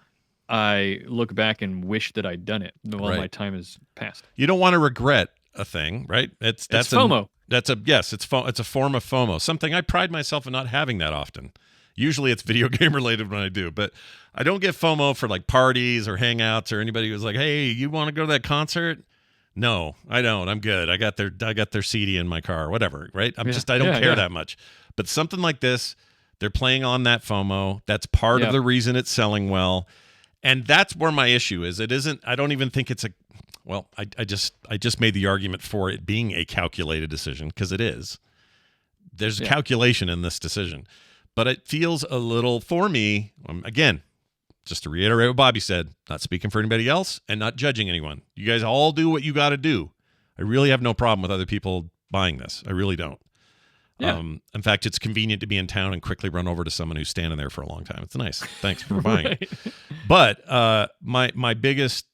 I look back and wish that I'd done it while Right. my time has passed? You don't want to regret a thing, right? That's FOMO. It's a form of FOMO. Something I pride myself in not having that often. Usually it's video game related when I do, but I don't get FOMO for like parties or hangouts or anybody who's like, "Hey, you want to go to that concert?" No, I don't. I'm good. I got their CD in my car, whatever, right? I don't care that much. But something like this, they're playing on that FOMO. That's part of the reason it's selling well. And that's where my issue is. It isn't, I don't even think it's I just made the argument for it being a calculated decision, because it is. There's a calculation in this decision. But it feels a little, for me, again, just to reiterate what Bobby said, not speaking for anybody else and not judging anyone. You guys all do what you got to do. I really have no problem with other people buying this. I really don't. Yeah. In fact, it's convenient to be in town and quickly run over to someone who's standing there for a long time. It's nice. Thanks for buying it. But my biggest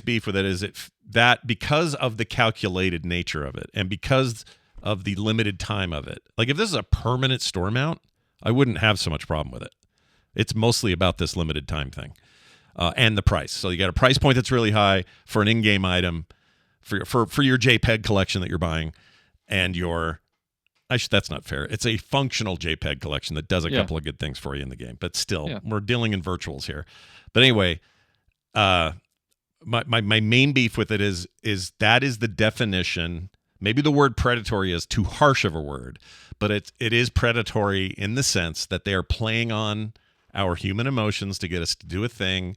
beef with it is that because of the calculated nature of it and because of the limited time of it. Like if this is a permanent store mount, I wouldn't have so much problem with it. It's mostly about this limited time thing and the price. So you got a price point that's really high for an in-game item for your JPEG collection that you're buying, and that's not fair. It's a functional JPEG collection that does a couple of good things for you in the game, but still, we're dealing in virtuals here. But anyway, my main beef with it is that is the definition. Maybe the word predatory is too harsh of a word, but it is predatory in the sense that they are playing on our human emotions to get us to do a thing.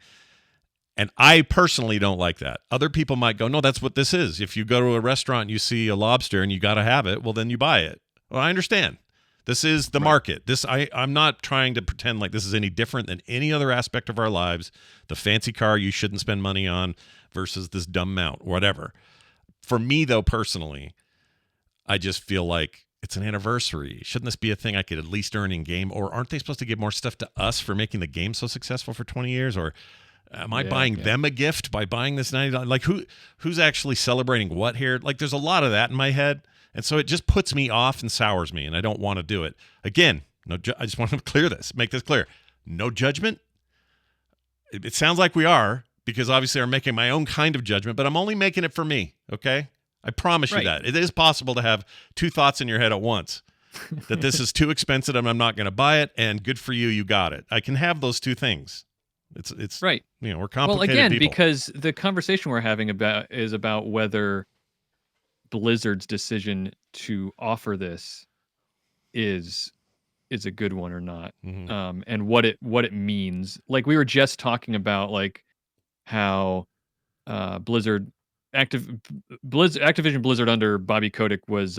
And I personally don't like that. Other people might go, no, that's what this is. If you go to a restaurant and you see a lobster and you got to have it, well, then you buy it. Well, I understand. This is the market. I'm not trying to pretend like this is any different than any other aspect of our lives. The fancy car you shouldn't spend money on versus this dumb mount, whatever. For me, though, personally, I just feel like it's an anniversary. Shouldn't this be a thing I could at least earn in game? Or aren't they supposed to give more stuff to us for making the game so successful for 20 years? Or am I buying them a gift by buying this $90? Like who's actually celebrating what here? Like there's a lot of that in my head. And so it just puts me off and sours me, and I don't want to do it. Again, I just want to clear this, make this clear. No judgment. It sounds like we are, because obviously I'm making my own kind of judgment, but I'm only making it for me, okay? I promise you that. It is possible to have two thoughts in your head at once, that this is too expensive and I'm not going to buy it, and good for you, you got it. I can have those two things. It's right. We're complicated again, people. because the conversation we're having is about whether Blizzard's decision to offer this is a good one or not, and what it means. Like we were just talking about, like how Activision Blizzard under Bobby Kotick was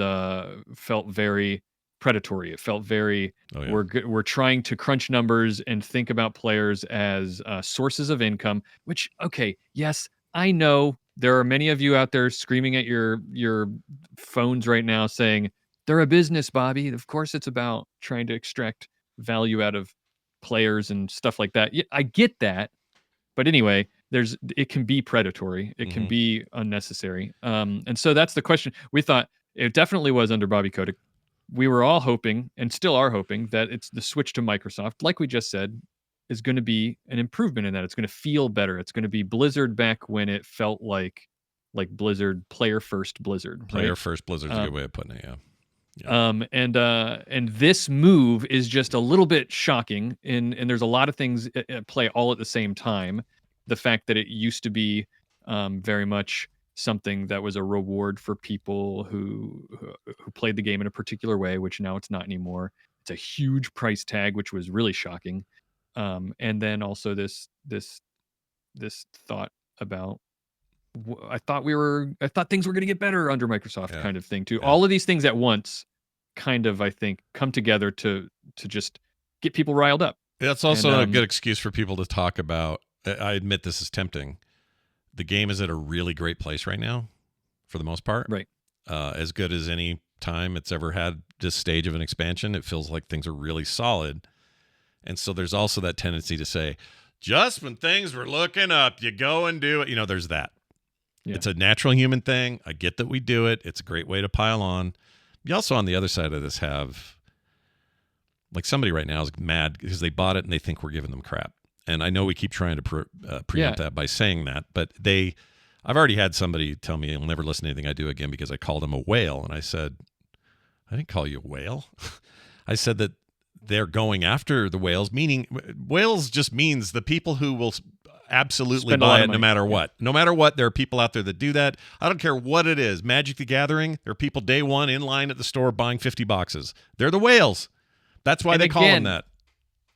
felt very predatory. It felt very we're trying to crunch numbers and think about players as sources of income, which, okay, yes, I know there are many of you out there screaming at your phones right now saying they're a business, Bobby. Of course it's about trying to extract value out of players and stuff like that. Yeah, I get that. But anyway, it can be predatory. It can be unnecessary. And so that's the question. We thought it definitely was under Bobby Kotick. We were all hoping, and still are hoping, that it's the switch to Microsoft, like we just said, is going to be an improvement in that. It's going to feel better. It's going to be Blizzard back when it felt like Blizzard, player first Blizzard. Player first Blizzard's a good way of putting it, yeah. And this move is just a little bit shocking, and there's a lot of things at play all at the same time. The fact that it used to be very much something that was a reward for people who played the game in a particular way, which now it's not anymore. It's a huge price tag, which was really shocking. And then also this thought about, I thought things were going to get better under Microsoft, kind of thing too. Yeah. All of these things at once kind of, I think, come together to just get people riled up. That's also a good excuse for people to talk about. I admit this is tempting. The game is at a really great place right now, for the most part. Right. As good as any time it's ever had this stage of an expansion. It feels like things are really solid. And so there's also that tendency to say, just when things were looking up, you go and do it. There's that. Yeah. It's a natural human thing. I get that we do it. It's a great way to pile on. You also, on the other side of this, have, like, somebody right now is mad because they bought it and they think we're giving them crap. And I know we keep trying to preempt that by saying that, but I've already had somebody tell me he'll never listen to anything I do again because I called him a whale. And I said, I didn't call you a whale. I said that they're going after the whales, meaning whales just means the people who will absolutely buy it no matter what. No matter what, there are people out there that do that. I don't care what it is. Magic the Gathering, there are people day one in line at the store buying 50 boxes. They're the whales. That's why they call them that.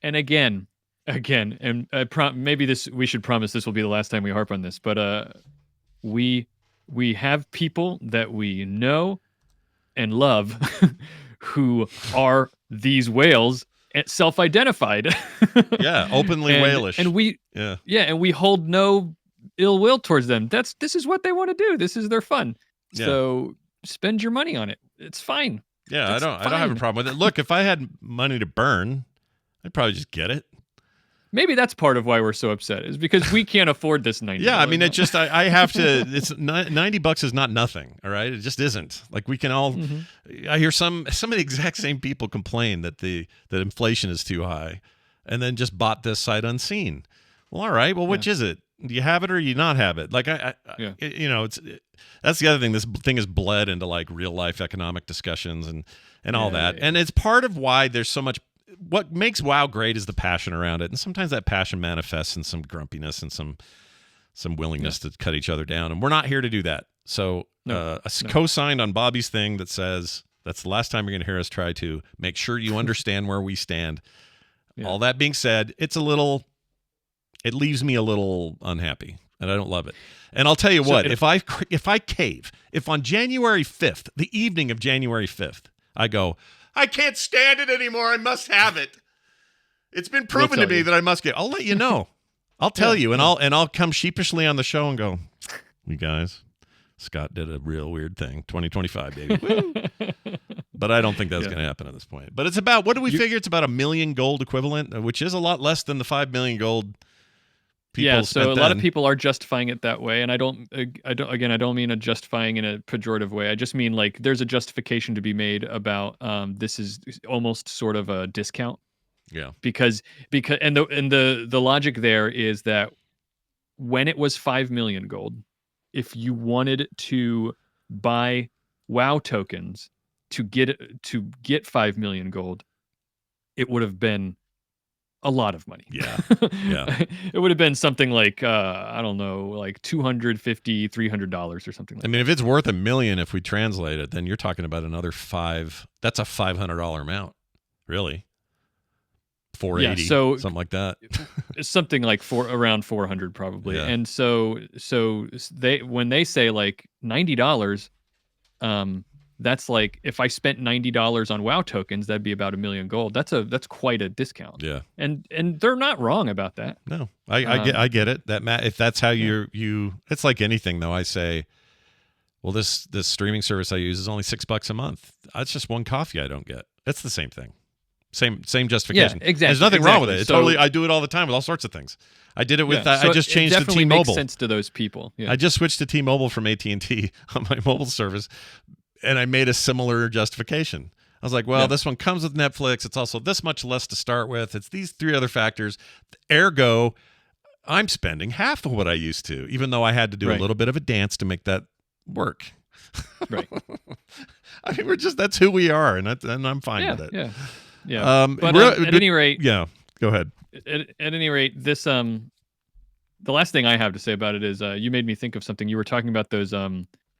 And again, and maybe we should promise this will be the last time we harp on this, but we have people that we know and love who are these whales, self-identified. Yeah, openly whalish. And we hold no ill will towards them. This is what they want to do. This is their fun. Yeah. So spend your money on it. It's fine. Yeah, I don't have a problem with it. Look, if I had money to burn, I'd probably just get it. Maybe that's part of why we're so upset, is because we can't afford this $90. Yeah, I mean, it's just I have to. It's $90 is not nothing. All right, it just isn't. Like, we can all. I hear some of the exact same people complain that that inflation is too high, and then just bought this sight unseen. Well, all right. Well, which is it? Do you have it or do you not have it? Like, that's the other thing. This thing is bled into like real life economic discussions and all that, and it's part of why there's so much. What makes WoW great is the passion around it, and sometimes that passion manifests in some grumpiness and some willingness to cut each other down, and we're not here to do that. So co-signed on Bobby's thing that says that's the last time you're going to hear us try to make sure you understand where we stand. Yeah. All that being said, it leaves me a little unhappy, and I don't love it. And I'll tell you what, if I cave, if on January 5th, the evening of January 5th, I go, I can't stand it anymore. I must have it. It's been proven to me that I must get. I'll let you know. I'll tell you, and I'll come sheepishly on the show and go, you guys, Scott did a real weird thing. 2025, baby. Woo. But I don't think that's going to happen at this point. But it's about, what do we figure? It's about $1 million gold equivalent, which is a lot less than the 5 million gold people so spent a lot of then. people are justifying it that way, and I don't mean a justifying in a pejorative way. I just mean like there's a justification to be made about this is almost sort of a discount Yeah. because the logic there is that when it was 5 million gold, if you wanted to buy WoW tokens to get 5 million gold, it would have been a lot of money. Yeah. Yeah. It would have been something like I don't know, like $250, $300 or something like I mean, if it's worth $1 million, if we translate it, then you're talking about another that's a $500 amount, really. 480, so something like that. something like around 400 probably. Yeah. And so when they say like $90, that's like if I spent $90 on WoW tokens, that'd be about 1 million gold. That's quite a discount. Yeah. And they're not wrong about that. No, I get it. If that's how you it's like anything though. I say, well, this streaming service I use is only $6 a month. That's just one coffee I don't get. It's the same thing. Same justification. Yeah, exactly. There's nothing wrong with it. So, I do it all the time with all sorts of things. I did it with so I just changed to definitely T-Mobile. makes sense to those people. Yeah. I just switched to T-Mobile from AT&T on my mobile service, and I made a similar justification. I was like, well, this one comes with Netflix. It's also this much less to start with. It's these 3 other factors. Ergo, I'm spending half of what I used to, even though I had to do a little bit of a dance to make that work. Right. I mean, that's who we are, and I'm fine with it. Yeah. Yeah. But at any rate, yeah. Go ahead. At any rate, this the last thing I have to say about it is you made me think of something. You were talking about those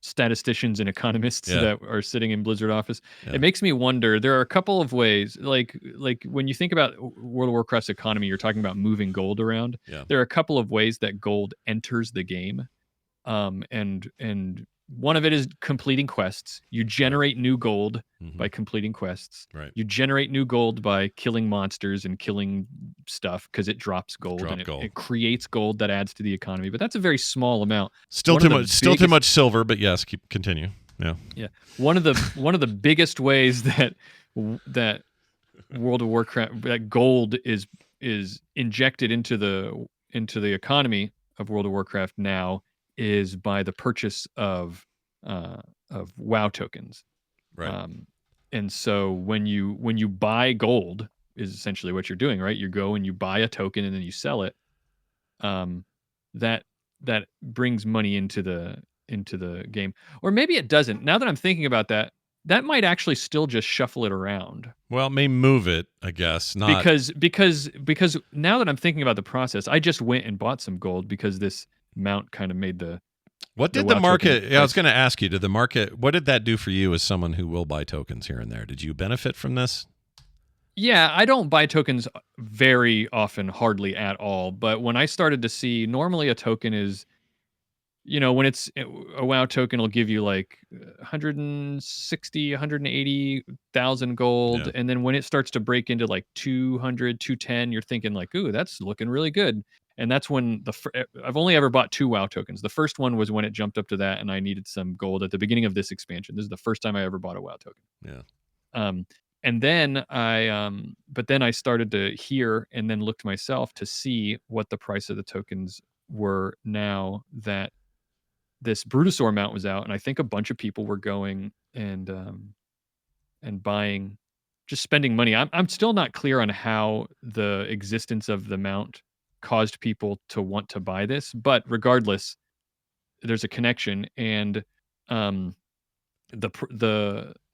statisticians and economists that are sitting in Blizzard office. Yeah. It makes me wonder. There are a couple of ways, like when you think about World of Warcraft's economy, you're talking about moving gold around. Yeah. There are a couple of ways that gold enters the game, and one of it is completing quests. You generate new gold by completing quests. Right. You generate new gold by killing monsters and killing stuff because it drops gold it creates gold that adds to the economy. But that's a very small amount. Still too much silver, but yes, continue. Yeah. Yeah. One of the biggest ways that World of Warcraft that gold is injected into the economy of World of Warcraft now is by the purchase of WoW tokens. Right. And so when you buy gold is essentially what you're doing, right? You go and you buy a token and then you sell it. That brings money into the game. Or maybe it doesn't. Now that I'm thinking about that might actually still just shuffle it around. Well, it may move it, I guess. Not because now that I'm thinking about the process, I just went and bought some gold because this mount kind of made the what did the market I was going to ask you, did the market, what did that do for you as someone who will buy tokens here and there? Did you benefit from this? Yeah, I don't buy tokens very often, hardly at all, but when I started to see, normally a token is, when it's a WoW token will give you like 160, 180,000 gold, and then when it starts to break into like 200, 210, you're thinking like, ooh, that's looking really good. And that's when I've only ever bought 2 WoW tokens. The first one was when it jumped up to that, and I needed some gold at the beginning of this expansion. This is the first time I ever bought a WoW token. Yeah. And then I started to hear and then looked myself to see what the price of the tokens were now that this Brutosaur mount was out, and I think a bunch of people were going and buying, just spending money. I'm still not clear on how the existence of the mount caused people to want to buy this, but regardless, there's a connection, and the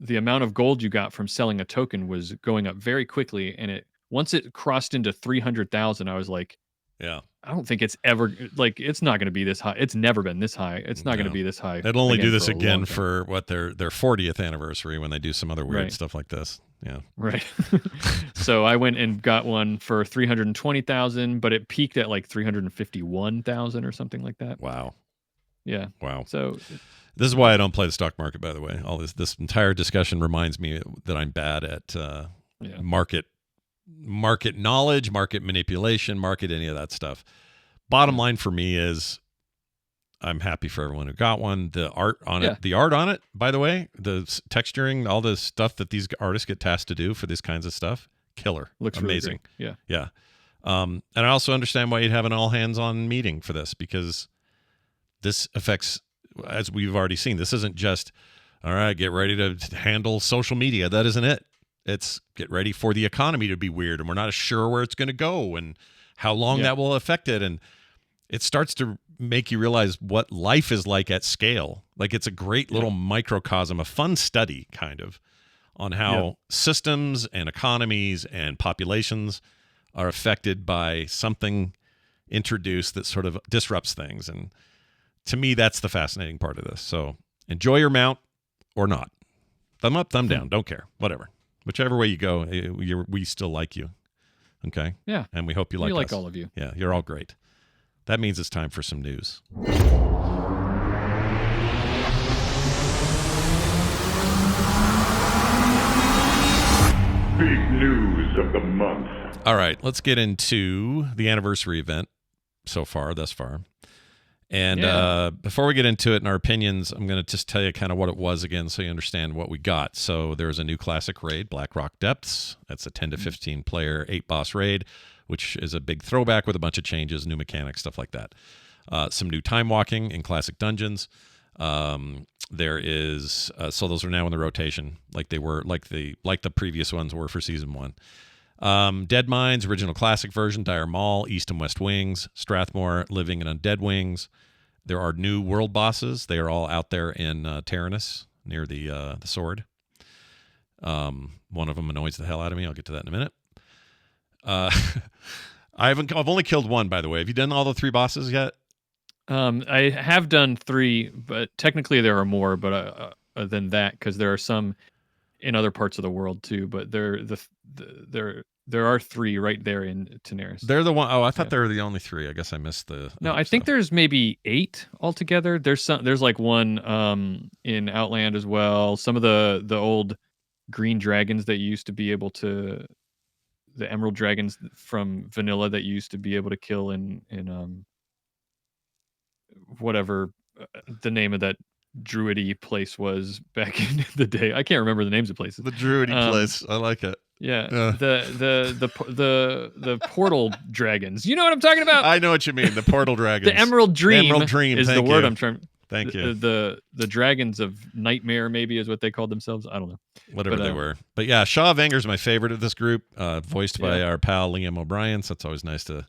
amount of gold you got from selling a token was going up very quickly, and once it crossed into 300,000, I was like, yeah, I don't think it's ever it's not going to be this high. It's never been this high. It's not going to be this high. They'll only do this again for what their 40th anniversary when they do some other weird stuff like this. Yeah. Right. So I went and got one for 320,000, but it peaked at like 351,000 or something like that. Wow. Yeah. Wow. So this is why I don't play the stock market, by the way. All this entire discussion reminds me that I'm bad at market knowledge, market manipulation, any of that stuff. Bottom line for me is I'm happy for everyone who got one. The art on it, by the way, the texturing, all the stuff that these artists get tasked to do for these kinds of stuff, killer. Looks amazing. Really great. Yeah. And I also understand why you'd have an all-hands-on meeting for this, because this affects, as we've already seen, this isn't just, all right, get ready to handle social media. That isn't it. It's get ready for the economy to be weird, and we're not sure where it's going to go and how long that will affect it. And it starts to make you realize what life is like at scale. Like, it's a great little microcosm, a fun study kind of on how systems and economies and populations are affected by something introduced that sort of disrupts things. And to me, that's the fascinating part of this. So enjoy your mount or not. Thumb up, thumb down. Don't care. Whatever. Whichever way you go, we still like you. Okay? Yeah. And we hope you like us. We like all of you. Yeah, you're all great. That means it's time for some news. Big news of the month. All right, let's get into the anniversary event thus far. And before we get into it and our opinions, I'm going to just tell you kind of what it was again so you understand what we got. So there's a new classic raid, Blackrock Depths. That's a 10 to 15 player, 8-boss raid, which is a big throwback with a bunch of changes, new mechanics, stuff like that. Some new time walking in classic dungeons. There is so those are now in the rotation, like they were, like the previous ones were for season 1. Dead Mines, original classic version, Dire Maul, East and West Wings, Strathmore, Living and Undead Wings. There are new world bosses. They are all out there in Taranis near the sword. One of them annoys the hell out of me. I'll get to that in a minute. I've only killed one, by the way. Have you done all the 3 bosses yet? I have done 3, but technically there are more. But than that, because there are some in other parts of the world too. But there are 3 right there in Tanaris. They're the one. Oh, I thought they were the only 3. I guess I missed the. No, I think there's maybe 8 altogether. There's like one in Outland as well. Some of the old green dragons that you used to be able to, the emerald dragons from vanilla that you used to be able to kill in whatever the name of that druidy place was back in the day. I can't remember the names of places. The druidy place. I like it. Yeah. The portal dragons. You know what I'm talking about? I know what you mean. The portal dragons. The Emerald Dream. The Emerald Dream is the word I'm trying. Thank you. The dragons of nightmare, maybe, is what they called themselves. I don't know. Whatever they were. But yeah, Shaw of Anger is my favorite of this group, voiced by our pal Liam O'Brien. So it's always nice to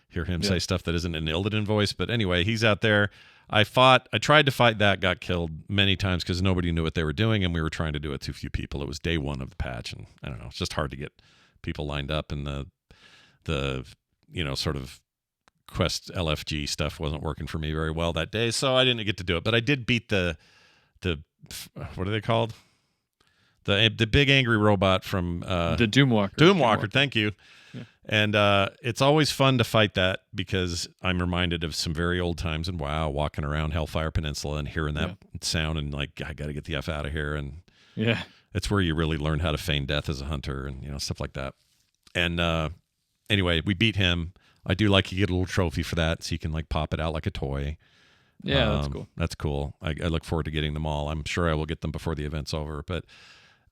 hear him say stuff that isn't an Illidan voice. But anyway, he's out there. I tried to fight that, got killed many times because nobody knew what they were doing, and we were trying to do it too few people. It was day 1 of the patch, and I don't know, it's just hard to get people lined up, and the sort of quest LFG stuff wasn't working for me very well that day, so I didn't get to do it. But I did beat the what are they called? The big angry robot from the Doomwalker. Doomwalker, thank you. Yeah. And it's always fun to fight that because I'm reminded of some very old times in WoW, walking around Hellfire Peninsula and hearing that sound and like, I got to get the F out of here. And it's where you really learn how to feign death as a hunter and stuff like that. And anyway, we beat him. I do like you get a little trophy for that, so you can like pop it out like a toy. Yeah, that's cool. That's cool. I look forward to getting them all. I'm sure I will get them before the event's over. But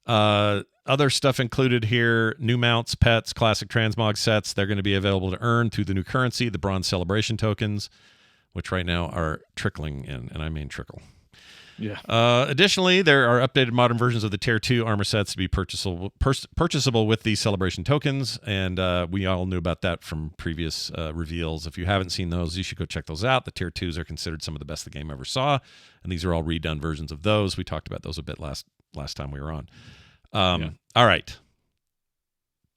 other stuff included here: new mounts, pets, classic transmog sets. They're going to be available to earn through the new currency, the Bronze Celebration tokens, which right now are trickling in, and I mean trickle. Yeah. Additionally, there are updated modern versions of the Tier 2 armor sets to be purchasable with the Celebration tokens, and we all knew about that from previous reveals. If you haven't seen those, you should go check those out. The Tier 2s are considered some of the best the game ever saw, and these are all redone versions of those. We talked about those a bit last time we were on. All right.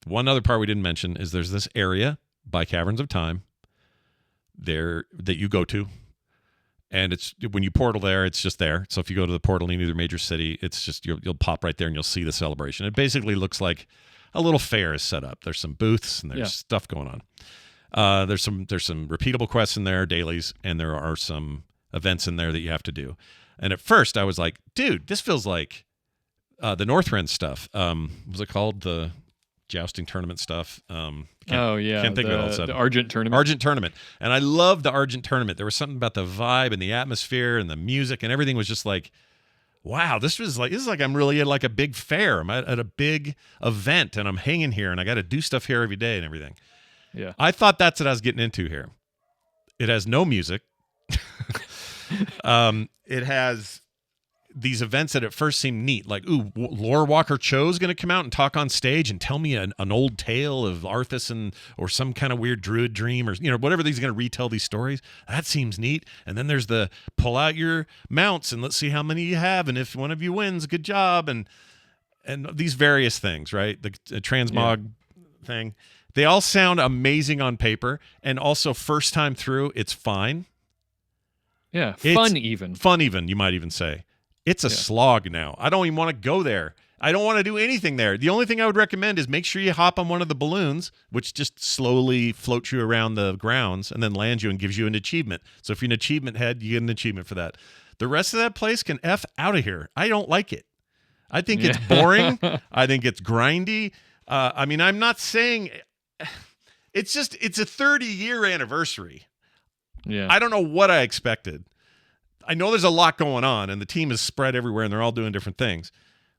One other part we didn't mention is there's this area by Caverns of Time there that you go to. And it's when you portal there, it's just there. So if you go to the portal in either major city, it's just you'll pop right there and you'll see the celebration. It basically looks like a little fair is set up. There's some booths and there's stuff going on. There's some repeatable quests in there, dailies, and there are some events in there that you have to do. And at first, I was like, dude, this feels like the Northrend stuff. What was it called? The jousting tournament stuff. Can't think of it all of a sudden. The Argent tournament. Argent tournament. And I love the Argent tournament. There was something about the vibe and the atmosphere and the music and everything was just like, wow, this is like I'm really at like a big fair. I'm at a big event and I'm hanging here and I got to do stuff here every day and everything. Yeah. I thought that's what I was getting into here. It has no music. It has these events that at first seem neat, like, ooh, Laura Walker Cho's going to come out and talk on stage and tell me an old tale of Arthas or some kind of weird druid dream, or whatever he's going to retell these stories. That seems neat. And then there's the pull out your mounts and let's see how many you have, and if one of you wins, good job, and these various things, right? The transmog thing. They all sound amazing on paper, and also first time through, it's fine. Yeah, fun even, you might even say. It's a slog now. I don't even want to go there. I don't want to do anything there. The only thing I would recommend is make sure you hop on one of the balloons, which just slowly floats you around the grounds and then lands you and gives you an achievement. So if you're an achievement head, you get an achievement for that. The rest of that place can F out of here. I don't like it. I think it's boring. I think it's grindy. I mean, I'm not saying... It's a 30-year anniversary. Yeah. I don't know what I expected. I know there's a lot going on, and the team is spread everywhere, and they're all doing different things.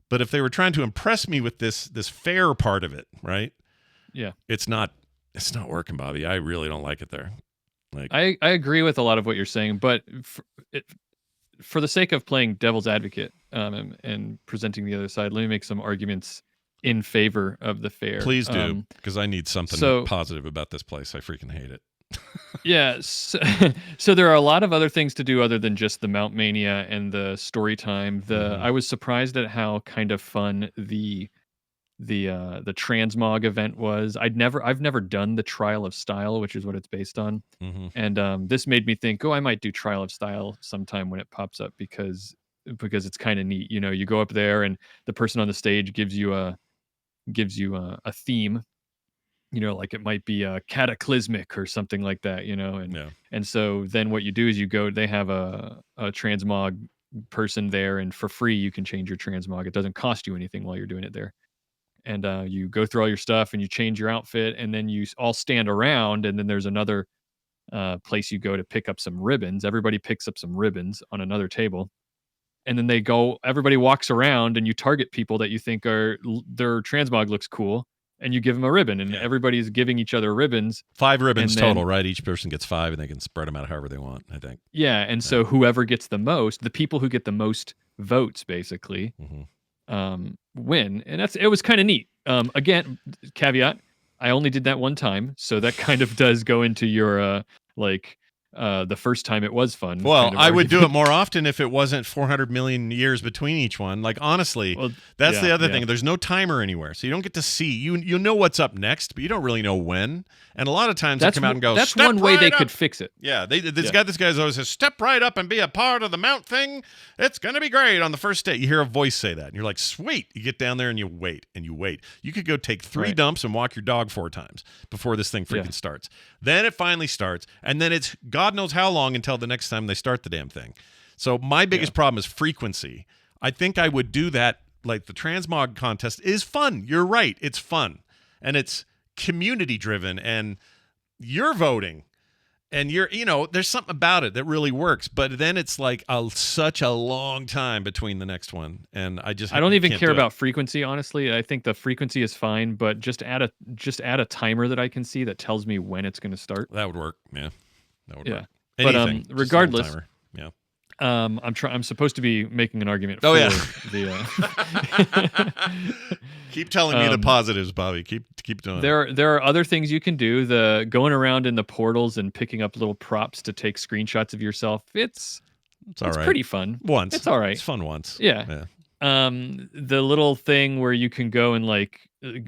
But if they were trying to impress me with this fair part of it, right? Yeah. It's not working, Bobby. I really don't like it there. Like, I agree with a lot of what you're saying, but for the sake of playing devil's advocate and presenting the other side, let me make some arguments in favor of the fair. Please do, because I need something positive about this place. I freaking hate it. Yeah, so there are a lot of other things to do other than just the Mount Mania and the story time. I was surprised at how kind of fun the transmog event was. I've never done the Trial of Style, which is what it's based on, and this made me think, I might do Trial of Style sometime when it pops up because it's kind of neat. You go up there and the person on the stage gives you a theme. Like it might be a cataclysmic or something like that, and so then what you do is they have a transmog person there, and for free you can change your transmog. It doesn't cost you anything while you're doing it there. And you go through all your stuff and you change your outfit, and then you all stand around, and then there's another place you go to pick up some ribbons. Everybody picks up some ribbons on another table. And then everybody walks around and you target people that you think their transmog looks cool, and you give them a ribbon, and everybody's giving each other ribbons. 5 ribbons total, right? Each person gets 5, and they can spread them out however they want, I think. Yeah, and so whoever gets the most, the people who get the most votes, basically, win. And it was kind of neat. Again, caveat, I only did that one time, so that kind of does go into your, the first time it was fun. Well, kind of I would do it more often if it wasn't 400 million years between each one. Like, honestly, that's the other thing. There's no timer anywhere, so you don't get to see. You know what's up next, but you don't really know when. And a lot of times they come out and go, that's one way they could fix it. Yeah, this guy's always says, step right up and be a part of the mount thing. It's going to be great on the first day. You hear a voice say that, and you're like, sweet. You get down there and you wait, and you wait. You could go take 3 dumps and walk your dog 4 times before this thing freaking starts. Then it finally starts, and then it's God knows how long until the next time they start the damn thing. So my biggest problem is frequency. I think I would do that. Like, the transmog contest is fun. You're right. It's fun. And it's community driven, and you're voting, and there's something about it that really works. But then it's like such a long time between the next one. And I don't even care about frequency, honestly. I think the frequency is fine, but just add a timer that I can see that tells me when it's going to start. That would work. Yeah. That would work. But anything, regardless, yeah. I'm supposed to be making an argument for the. Keep telling me the positives, Bobby. Keep doing it. There are other things you can do. The going around in the portals and picking up little props to take screenshots of yourself. It's pretty fun. Once it's all right. It's fun once. Yeah. The little thing where you can go and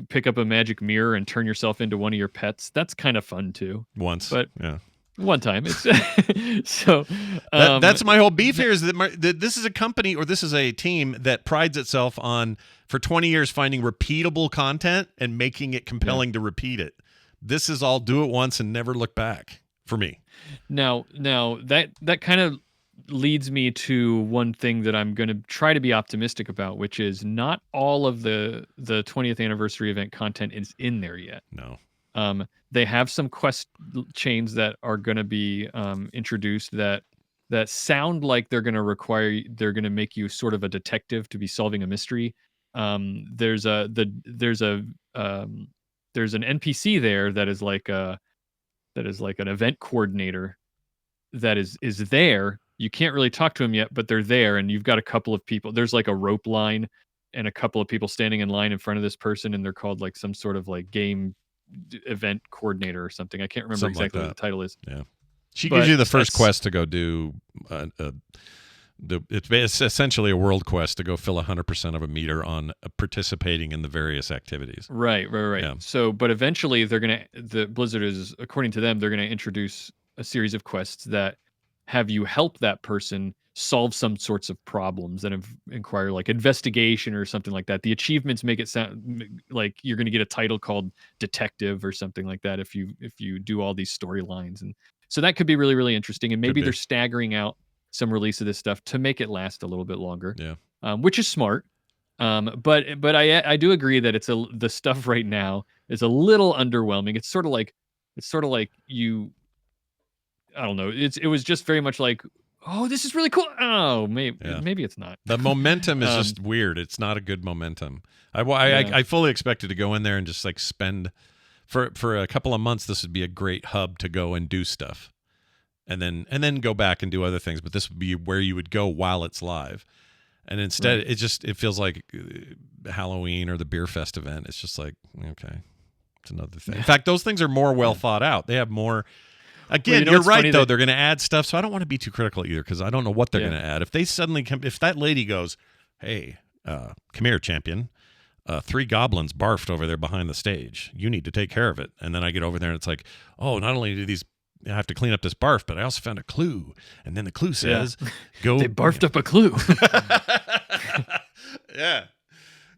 pick up a magic mirror and turn yourself into one of your pets. That's kind of fun too. Once, but yeah. One time. It's so that's my whole beef here is that this is a company, or this is a team that prides itself on, for 20 years, finding repeatable content and making it compelling to repeat it. This is all do it once and never look back for me. Now that kind of leads me to one thing that I'm going to try to be optimistic about, which is not all of the 20th anniversary event content is in there yet. No. They have some quest chains that are going to be introduced that sound like they're going to make you sort of a detective to be solving a mystery. There's a there's an NPC there that is like an event coordinator that is there. You can't really talk to him yet, but they're there, and you've got a couple of people. There's like a rope line and a couple of people standing in line in front of this person, and they're called like some sort of like game event coordinator or something. I can't remember Something like exactly what the title is. Yeah. She But gives you the first that's- quest to go do it's essentially a world quest to go fill 100% of a meter on participating in the various activities. Right. Yeah. So, but eventually the Blizzard is, according to them, they're gonna introduce a series of quests that have you help that person solve some sorts of problems that inquire like investigation or something like that. The achievements make it sound like you're going to get a title called detective or something like that if you do all these storylines, and so that could be really, really interesting. And maybe be. they're staggering out some release of this stuff to make it last a little bit longer. Yeah. Which is smart. But I do agree that the stuff right now is a little underwhelming. It's sort of like you, I don't know. It was just very much like, oh, this is really cool. Oh, maybe it's not. The momentum is just weird. It's not a good momentum. I fully expected to go in there and just like spend for a couple of months. This would be a great hub to go and do stuff, and then go back and do other things. But this would be where you would go while it's live. And instead, it feels like Halloween or the Beer Fest event. It's just like, okay, it's another thing. In fact, those things are more well thought out. They have more. Again, you're right, though. They're going to add stuff, so I don't want to be too critical either because I don't know what they're going to add. If they suddenly if that lady goes, hey, come here, champion, 3 goblins barfed over there behind the stage. You need to take care of it. And then I get over there and it's like, oh, not only do these I have to clean up this barf, but I also found a clue. And then the clue says, go. They barfed up a clue. Yeah.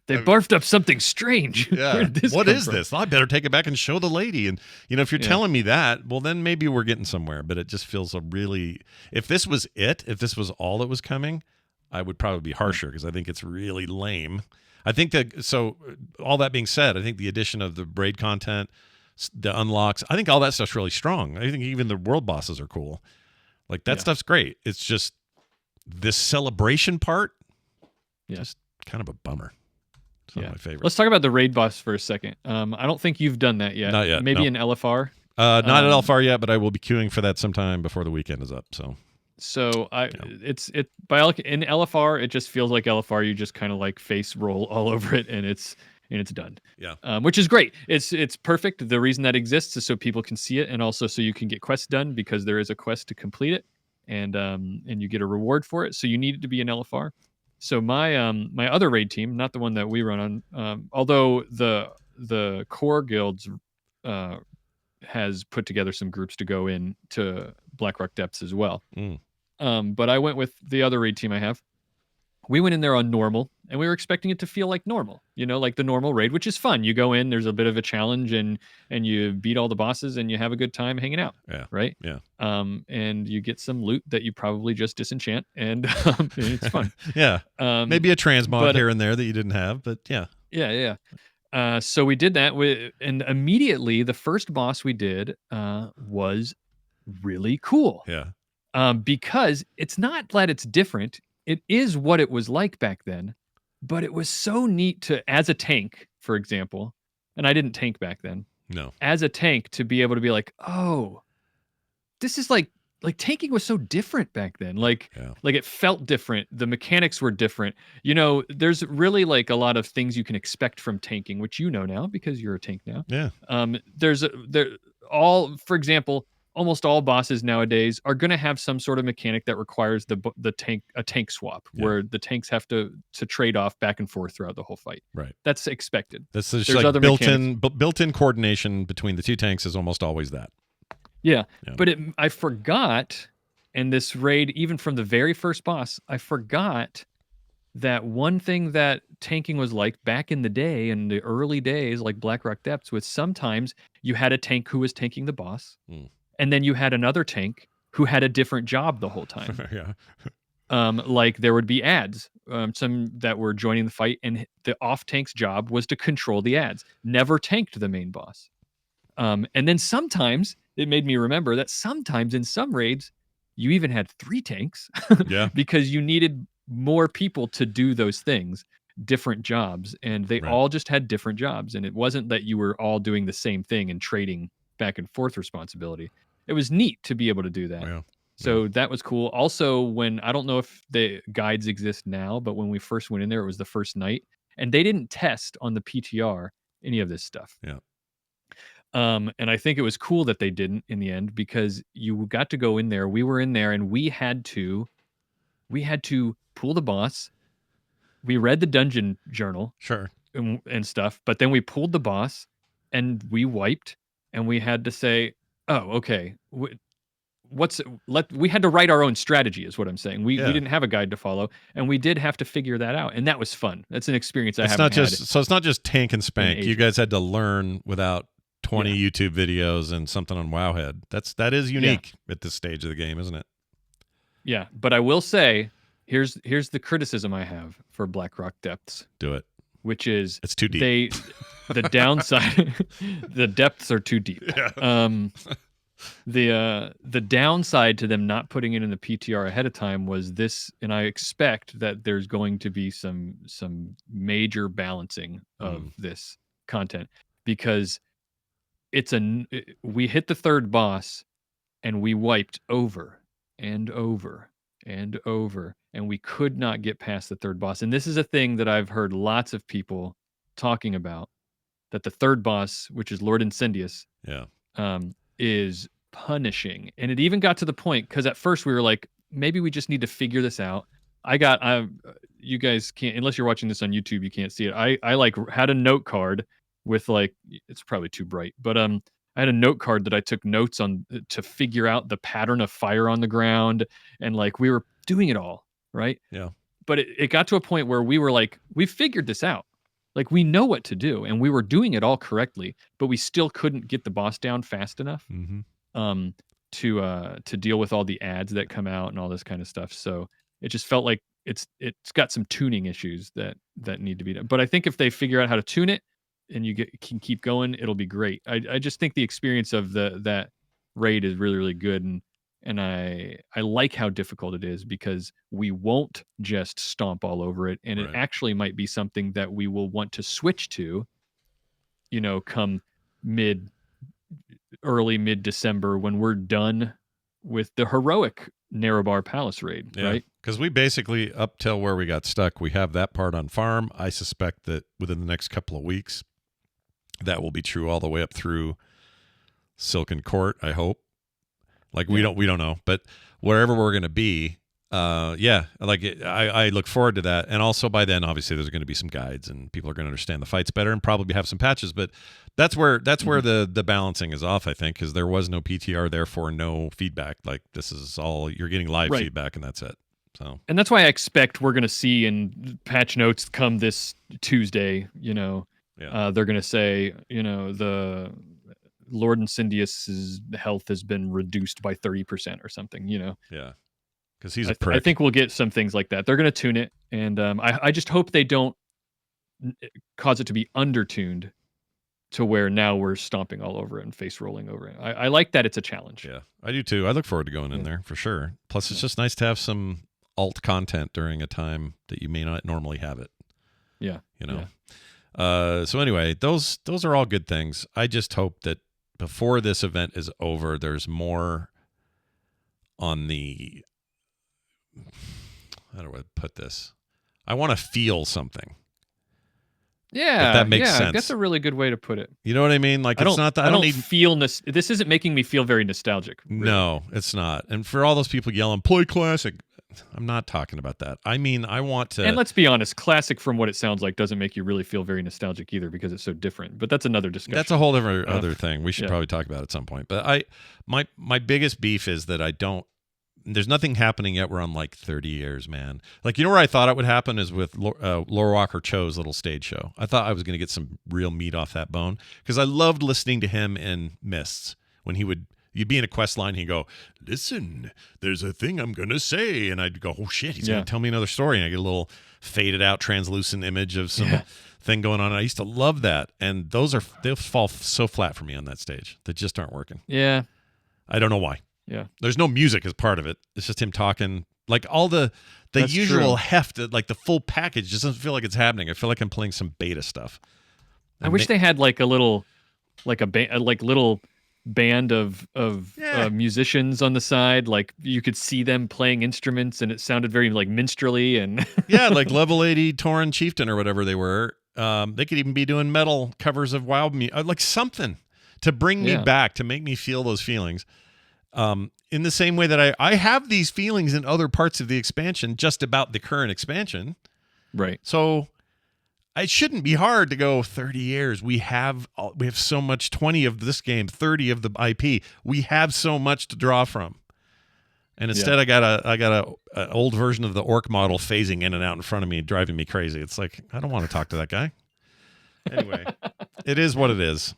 They barfed up something strange. Yeah. What is this? Well, I better take it back and show the lady. And, if you're telling me that, well, then maybe we're getting somewhere. But it just feels if this was if this was all that was coming, I would probably be harsher because I think it's really lame. I think all that being said, I think the addition of the raid content, the unlocks, I think all that stuff's really strong. I think even the world bosses are cool. Like that stuff's great. It's just this celebration part, just kind of a bummer. It's not my favorite. Let's talk about the raid boss for a second. I don't think you've done that yet. Not yet. Maybe in LFR. Not at LFR yet, but I will be queuing for that sometime before the weekend is up. So in LFR, it just feels like LFR. You just kind of like face roll all over it, and it's done. Yeah. Which is great. It's perfect. The reason that exists is so people can see it, and also so you can get quests done because there is a quest to complete it, and you get a reward for it. So you need it to be in LFR. So my my other raid team, not the one that we run on, although the core guilds has put together some groups to go in to Blackrock Depths as well. But I went with the other raid team I have. We went in there on normal, and we were expecting it to feel like normal, like the normal raid, which is fun. You go in, there's a bit of a challenge, and you beat all the bosses, and you have a good time hanging out. Yeah. Right. Yeah. And you get some loot that you probably just disenchant, and it's fun. Yeah. Maybe a transmog here and there that you didn't have, but yeah. Yeah. So we did that, and immediately the first boss we did was really cool. Yeah. Because it's not that it's different. It is what it was like back then, but it was so neat to, as a tank, for example, and I didn't tank back then. No. As a tank, to be able to be like, oh, this is like tanking was so different back then. Like it felt different. The mechanics were different. There's really like a lot of things you can expect from tanking, which now because you're a tank now. Yeah. For example, almost all bosses nowadays are going to have some sort of mechanic that requires a tank swap, where the tanks have to trade off back and forth throughout the whole fight. Right. That's expected. There's like other built-in coordination between the two tanks is almost always that. Yeah. But I forgot in this raid, even from the very first boss, I forgot that one thing that tanking was like back in the day, in the early days, like Blackrock Depths, was sometimes you had a tank who was tanking the boss. And then you had another tank who had a different job the whole time. Yeah. Like there would be ads, some that were joining the fight, and the off tank's job was to control the ads. Never tanked the main boss. And then sometimes it made me remember that sometimes in some raids, you even had 3 tanks. Yeah. Because you needed more people to do those things. different jobs, and they Right. all just had different jobs. And it wasn't that you were all doing the same thing and trading back and forth responsibility. It was neat to be able to do that. Yeah. So that was cool. Also, when I don't know if the guides exist now, but when we first went in there, it was the first night, and they didn't test on the PTR any of this stuff. Yeah. And I think it was cool that they didn't in the end, because you got to go in there. We were in there, and we had to pull the boss. We read the dungeon journal Sure. and stuff, but then we pulled the boss, and we wiped, and we had to say, "Oh, okay. We had to write our own strategy," is what I'm saying. We Yeah. didn't have a guide to follow, and we did have to figure that out, and that was fun. That's an experience I It's haven't not had. just so it's not just tank and spank. You ages. guys had to learn without 20 YouTube videos and something on Wowhead. That is unique at this stage of the game, isn't it? Yeah, but I will say, here's the criticism I have for Blackrock Depths, Do it. which is It's too deep. the downside, the depths are too deep. Yeah. The downside to them not putting it in the PTR ahead of time was this, and I expect that there's going to be some major balancing of this content, because we hit the third boss and we wiped over and over and over, and we could not get past the third boss. And this is a thing that I've heard lots of people talking about, that the third boss, which is Lord Incendius, Yeah. is punishing. And it even got to the point, because at first we were like, maybe we just need to figure this out. You guys can't, unless you're watching this on YouTube, you can't see it. I like had a note card with, like, it's probably too bright, but I had a note card that I took notes on to figure out the pattern of fire on the ground, and like we were doing it all right. Yeah. But it got to a point where we were like, we figured this out. Like, we know what to do, and we were doing it all correctly, but we still couldn't get the boss down fast enough to deal with all the ads that come out and all this kind of stuff. So it just felt like it's got some tuning issues that need to be done. But I think if they figure out how to tune it and can keep going, it'll be great. I just think the experience of that raid is really, really good, and I like how difficult it is, because we won't just stomp all over it, and it actually might be something that we will want to switch to, come early mid-December, when we're done with the heroic Narrowbar Palace raid, right? Because we basically, up till where we got stuck, we have that part on farm. I suspect that within the next couple of weeks, that will be true all the way up through Silken Court, I hope. Like, we don't know, but wherever we're going to be, I look forward to that. And also by then, obviously, there's going to be some guides, and people are going to understand the fights better, and probably have some patches. But that's where the balancing is off, I think, because there was no PTR, therefore no feedback. Like, this is all you're getting live feedback, and that's it. So, and that's why I expect we're going to see in patch notes come this Tuesday. They're going to say, the Lord Incendius's health has been reduced by 30% or something. Yeah. Because he's a prick. I think we'll get some things like that. They're going to tune it, and I just hope they don't cause it to be undertuned to where now we're stomping all over it and face rolling over it. I like that it's a challenge. Yeah, I do too. I look forward to going in there for sure. Plus, it's just nice to have some alt content during a time that you may not normally have it. Yeah. So anyway, those are all good things. I just hope that before this event is over, there's more on the, how do I put this? I want to feel something. Yeah, if that makes sense. That's a really good way to put it. You know what I mean? Like, it's not that I don't need feel this isn't making me feel very nostalgic. Really. No, it's not. And for all those people yelling play classic, I'm not talking about that. I mean, I want to. And let's be honest, classic, from what it sounds like, doesn't make you really feel very nostalgic either, because it's so different. But that's another discussion. That's a whole different other thing. We should probably talk about at some point. But my biggest beef is that there's nothing happening yet where I'm like 30 years, man. Like, where I thought it would happen is with Laura Walker Cho's little stage show. I thought I was going to get some real meat off that bone, because I loved listening to him in Mists when you'd be in a quest line, he'd go, listen, there's a thing I'm going to say. And I'd go, oh shit, he's going to tell me another story. And I get a little faded out, translucent image of some thing going on. And I used to love that. And they'll fall so flat for me on that stage. They just aren't working. Yeah. I don't know why. Yeah. There's no music as part of it. It's just him talking Like all the That's usual true. heft, like the full package, just doesn't feel like it's happening. I feel like I'm playing some beta stuff. I wish they had like a little, like little band of Yeah. musicians on the side. Like you could see them playing instruments, and it sounded very like minstrelly and Yeah, like level 80 Tauren Chieftain or whatever they were. They could even be doing metal covers of WoW, like something to bring me Yeah. back, to make me feel those feelings. In the same way that I have these feelings in other parts of the expansion, just about the current expansion. right. So it shouldn't be hard to go 30 years. We have so much, 20 of this game, 30 of the IP. We have so much to draw from. And instead, I got a old version of the orc model phasing in and out in front of me, driving me crazy. It's like, I don't want to talk to that guy. Anyway, it is what it is.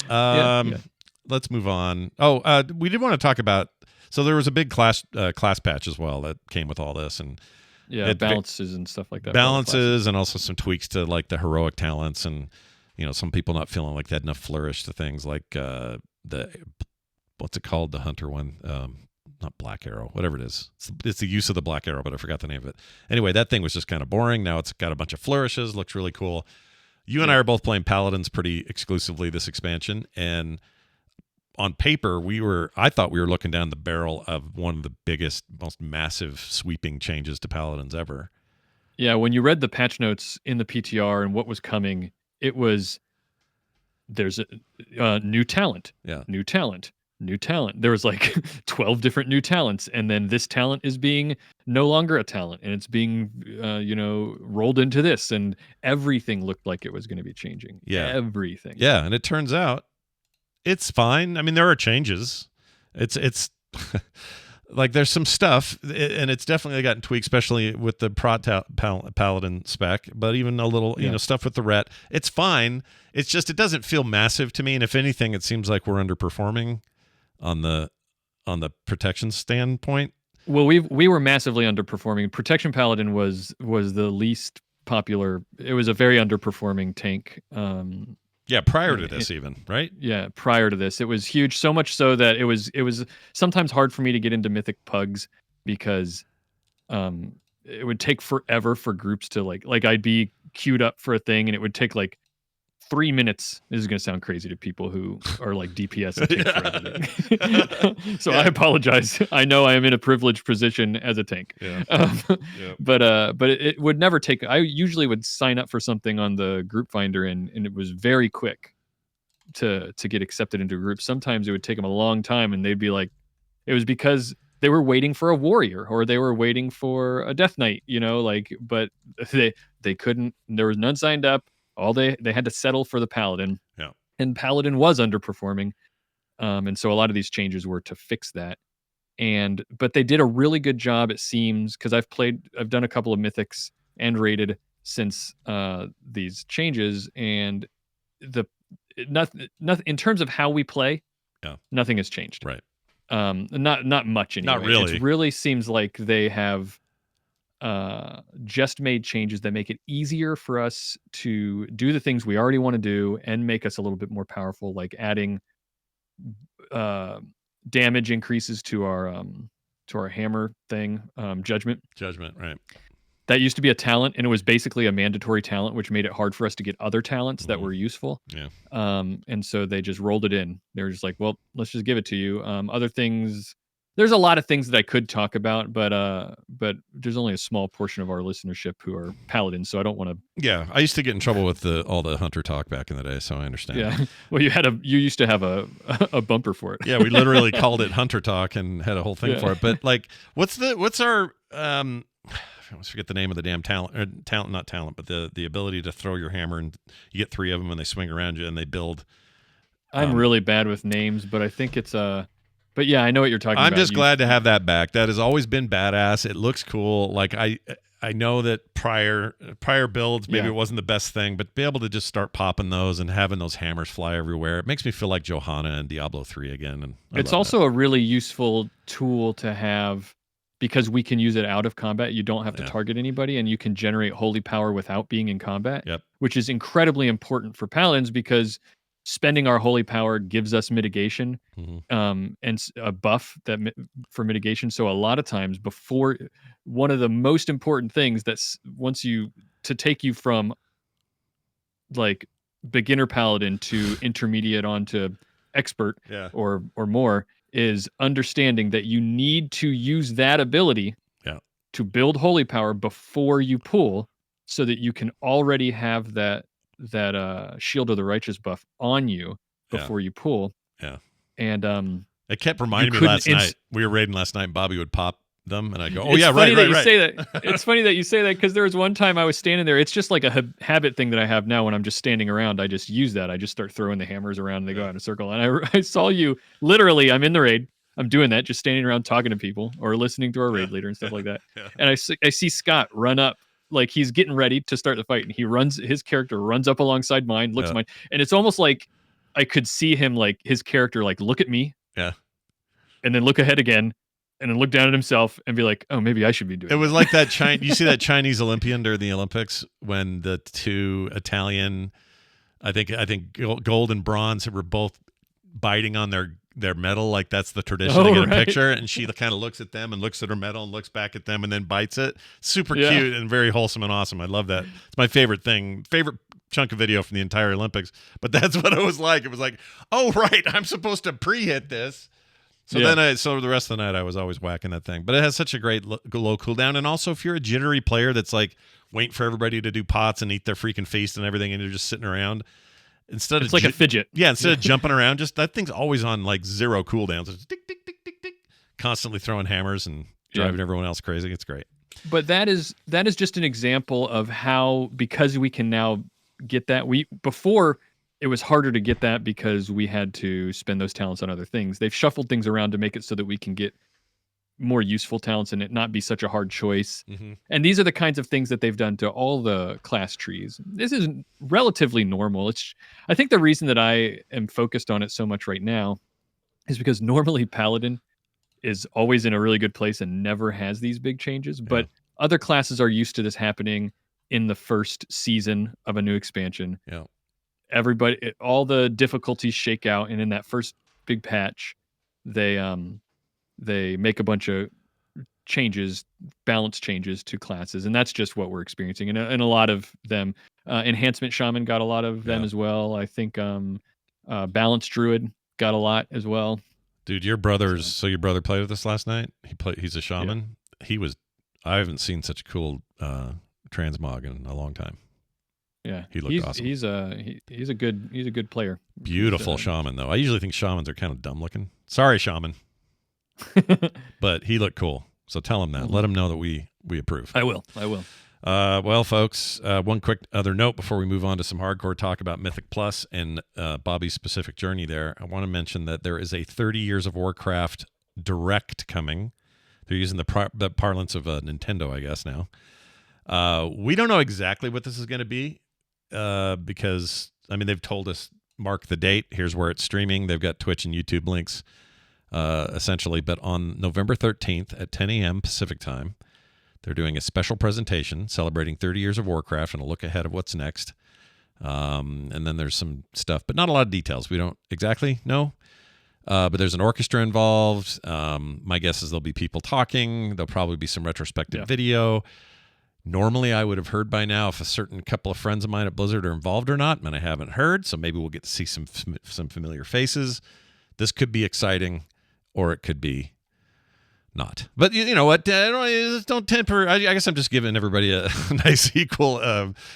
Let's move on. Oh, we did want to talk about. So there was a big class patch as well that came with all this, and Balances and stuff like that. Balances and also some tweaks to like the heroic talents, and some people not feeling like they had enough flourish to things like the what's it called, the hunter one. Not Black Arrow, whatever it is. It's the use of the Black Arrow, but I forgot the name of it. Anyway, that thing was just kind of boring. Now it's got a bunch of flourishes, looks really cool. You and I are both playing Paladins pretty exclusively this expansion, and on paper, I thought we were looking down the barrel of one of the biggest, most massive sweeping changes to Paladins ever. Yeah, when you read the patch notes in the PTR and what was coming, it was there's a new talent, new talent, new talent. There was like 12 different new talents, and then this talent is being no longer a talent, and it's being rolled into this, and everything looked like it was going to be changing. Yeah, everything. Yeah, and it turns out it's fine. I mean, there are changes. It's like there's some stuff, and it's definitely gotten tweaked, especially with the Paladin spec, but even a little, stuff with the ret. It's fine. It's just, it doesn't feel massive to me. And if anything, it seems like we're underperforming on the protection standpoint. Well, we were massively underperforming. Protection Paladin was the least popular. It was a very underperforming tank. Yeah, prior to this even, right? Yeah, prior to this. It was huge, so much so that it was sometimes hard for me to get into Mythic Pugs because it would take forever for groups to like I'd be queued up for a thing and it would take like 3 minutes. This is going to sound crazy to people who are like DPS and tank forever. So I apologize. I know I am in a privileged position as a tank. Yeah. But it would never take. I usually would sign up for something on the group finder and it was very quick to get accepted into groups. Sometimes it would take them a long time, and they'd be like, it was because they were waiting for a warrior or they were waiting for a death knight, but they couldn't. There was none signed up. All they had to settle for the Paladin. Yeah. And Paladin was underperforming. And so a lot of these changes were to fix that. But they did a really good job, it seems, because I've done a couple of mythics and rated since these changes, and nothing in terms of how we play, nothing has changed. Right. Not much anyway. Not really. It really seems like they have just made changes that make it easier for us to do the things we already want to do and make us a little bit more powerful, like adding damage increases to our hammer thing, judgment, right. That used to be a talent, and it was basically a mandatory talent, which made it hard for us to get other talents that were useful. Yeah. And so they just rolled it in. They were just like, well, let's just give it to you. Other things, there's a lot of things that I could talk about, but there's only a small portion of our listenership who are Paladins, so I don't want to. Yeah, I used to get in trouble with all the hunter talk back in the day, so I understand. Yeah, well, you used to have a bumper for it. Yeah, we literally called it hunter talk and had a whole thing for it. But like, what's our I always forget the name of the damn talent, not talent, but the ability to throw your hammer and you get 3 of them and they swing around you and they build. I'm really bad with names, but I think it's but yeah, I know what you're talking about. I'm just glad to have that back. That has always been badass. It looks cool. Like I know that prior builds, maybe it wasn't the best thing, but be able to just start popping those and having those hammers fly everywhere, it makes me feel like Johanna and Diablo 3 again. And it's also a really useful tool to have because we can use it out of combat. You don't have to target anybody, and you can generate holy power without being in combat, which is incredibly important for Paladins because spending our holy power gives us mitigation, and a buff for mitigation. So a lot of times one of the most important things that's to take you from like beginner paladin to intermediate on to expert Yeah. or more is understanding that you need to use that ability to build holy power before you pull, so that you can already have that shield of the righteous buff on you before you pull. Yeah. And it kept reminding me last night. We were raiding last night and Bobby would pop them and I go, right. Say that. It's funny that you say that, because there was one time I was standing there. It's just like a habit thing that I have now. When I'm just standing around, I just use that. I just start throwing the hammers around and they go out in a circle. And I saw you, literally, I'm in the raid. I'm doing that, just standing around talking to people or listening to our raid leader and stuff like that. And I see Scott run up, like he's getting ready to start the fight. And his character runs up alongside mine, looks at mine. And it's almost like I could see him, like his character, like look at me. Yeah. And then look ahead again. And then look down at himself and be like, "Oh, maybe I should be doing." It was like that. You see that Chinese Olympian during the Olympics when the two Italian, I think gold and bronze, were both biting on their medal. Like that's the tradition to get a picture. And she kind of looks at them and looks at her medal and looks back at them and then bites it. Super cute and very wholesome and awesome. I love that. It's my favorite thing. Favorite chunk of video from the entire Olympics. But that's what it was like. It was like, oh right, I'm supposed to pre-hit this. So so the rest of the night I was always whacking that thing. But it has such a great low cooldown. And also if you're a jittery player that's like waiting for everybody to do pots and eat their freaking feast and everything, and you're just sitting around, it's like a fidget. Yeah, instead of jumping around, just that thing's always on like 0 cooldowns. It's tick, tick, tick, tick, tick, constantly throwing hammers and driving everyone else crazy. It's great. But that is just an example of how, because we can now get that, before it was harder to get that because we had to spend those talents on other things. They've shuffled things around to make it so that we can get more useful talents and it not be such a hard choice. Mm-hmm. And these are the kinds of things that they've done to all the class trees. This is relatively normal. I think the reason that I am focused on it so much right now is because normally Paladin is always in a really good place and never has these big changes. But other classes are used to this happening in the first season of a new expansion. Yeah. All the difficulties shake out, and in that first big patch, they make a bunch of changes, balance changes to classes, and that's just what we're experiencing. And a lot of them, Enhancement Shaman got a lot of them as well. I think Balance Druid got a lot as well. Dude, your brother played with us last night. He's a shaman. Yeah. I haven't seen such a cool transmog in a long time. Yeah, he looked awesome. He's a good player. Beautiful shaman though. I usually think shamans are kind of dumb looking. Sorry, shaman. But he looked cool. So tell him that. Mm-hmm. Let him know that we approve. I will. Well, folks, one quick other note before we move on to some hardcore talk about Mythic Plus and Bobby's specific journey there. I want to mention that there is a 30 Years of Warcraft Direct coming. They're using the parlance of Nintendo, I guess, now. We don't know exactly what this is going to be because, they've told us mark the date. Here's where it's streaming. They've got Twitch and YouTube links, essentially. But on November 13th at 10 a.m. Pacific time, they're doing a special presentation celebrating 30 Years of Warcraft and a look ahead of what's next. And then there's some stuff, but not a lot of details. We don't exactly know. But there's an orchestra involved. My guess is there'll be people talking. There'll probably be some retrospective video. Normally, I would have heard by now if a certain couple of friends of mine at Blizzard are involved or not, and I haven't heard, so maybe we'll get to see some familiar faces. This could be exciting, or it could be not. But you know what? Don't temper. I guess I'm just giving everybody a nice equal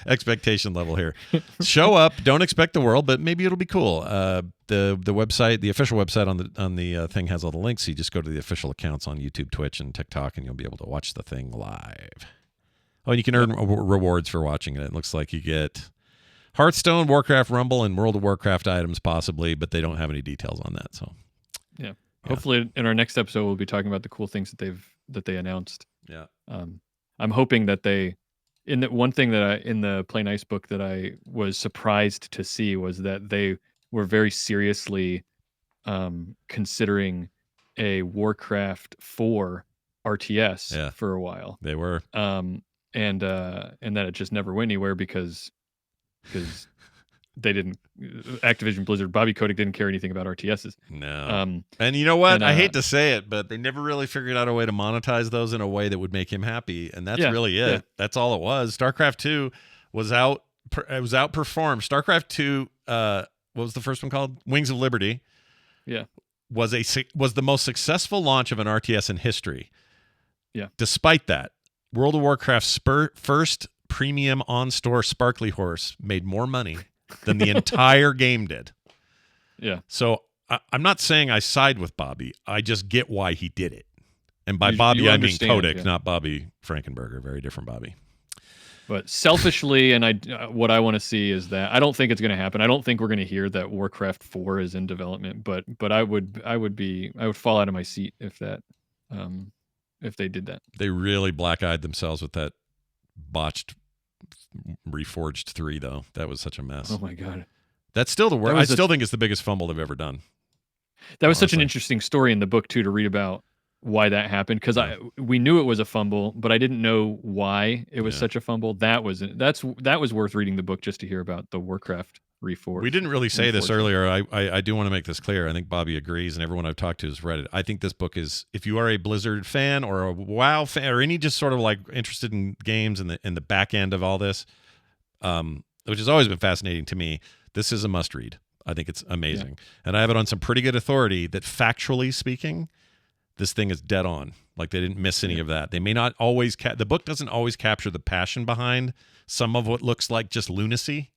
expectation level here. Show up. Don't expect the world, but maybe it'll be cool. The website, the official website on the thing has all the links. So you just go to the official accounts on YouTube, Twitch, and TikTok, and you'll be able to watch the thing live. Oh, and you can earn rewards for watching it. It looks like you get Hearthstone, Warcraft Rumble, and World of Warcraft items possibly, but they don't have any details on that. So, yeah. Hopefully, in our next episode, we'll be talking about the cool things that they announced. Yeah. I'm hoping that one thing that in the Play Nice book that I was surprised to see was that they were very seriously considering a Warcraft 4 RTS for a while. They were. And that it just never went anywhere because they didn't. Activision Blizzard, Bobby Kotick didn't care anything about RTSs. No. And you know what? and, I hate to say it, but they never really figured out a way to monetize those in a way that would make him happy, and that's really it. Yeah. That's all it was. StarCraft 2 was outperformed. StarCraft 2, what was the first one called? Wings of Liberty. Yeah. Was the most successful launch of an RTS in history. Yeah. Despite that, World of Warcraft's first premium on-store Sparkly Horse made more money than the entire game did. Yeah. So I'm not saying I side with Bobby. I just get why he did it. And by You Bobby, I mean understand, Kotick, yeah. not Bobby Frankenberger. Very different Bobby. But selfishly, and what I want to see is that I don't think it's going to happen. I don't think we're going to hear that Warcraft 4 is in development. But I would fall out of my seat if they did that. They really black-eyed themselves with that botched Reforged 3, though. That was such a mess. Oh my god, that's still the worst. I still think it's the biggest fumble they've ever done. That was such an interesting story in the book too, to read about why that happened, because we knew it was a fumble, but I didn't know why it was such a fumble. That was worth reading the book just to hear about the Warcraft Reforged. We didn't really say this earlier. I do want to make this clear. I think Bobby agrees, and everyone I've talked to has read it. I think this book is, if you are a Blizzard fan or a WoW fan or any just sort of like interested in games and the back end of all this, which has always been fascinating to me, this is a must read. I think it's amazing. Yeah. And I have it on some pretty good authority that factually speaking, this thing is dead on. Like they didn't miss any of that. They may not always, the book doesn't always capture the passion behind some of what looks like just lunacy.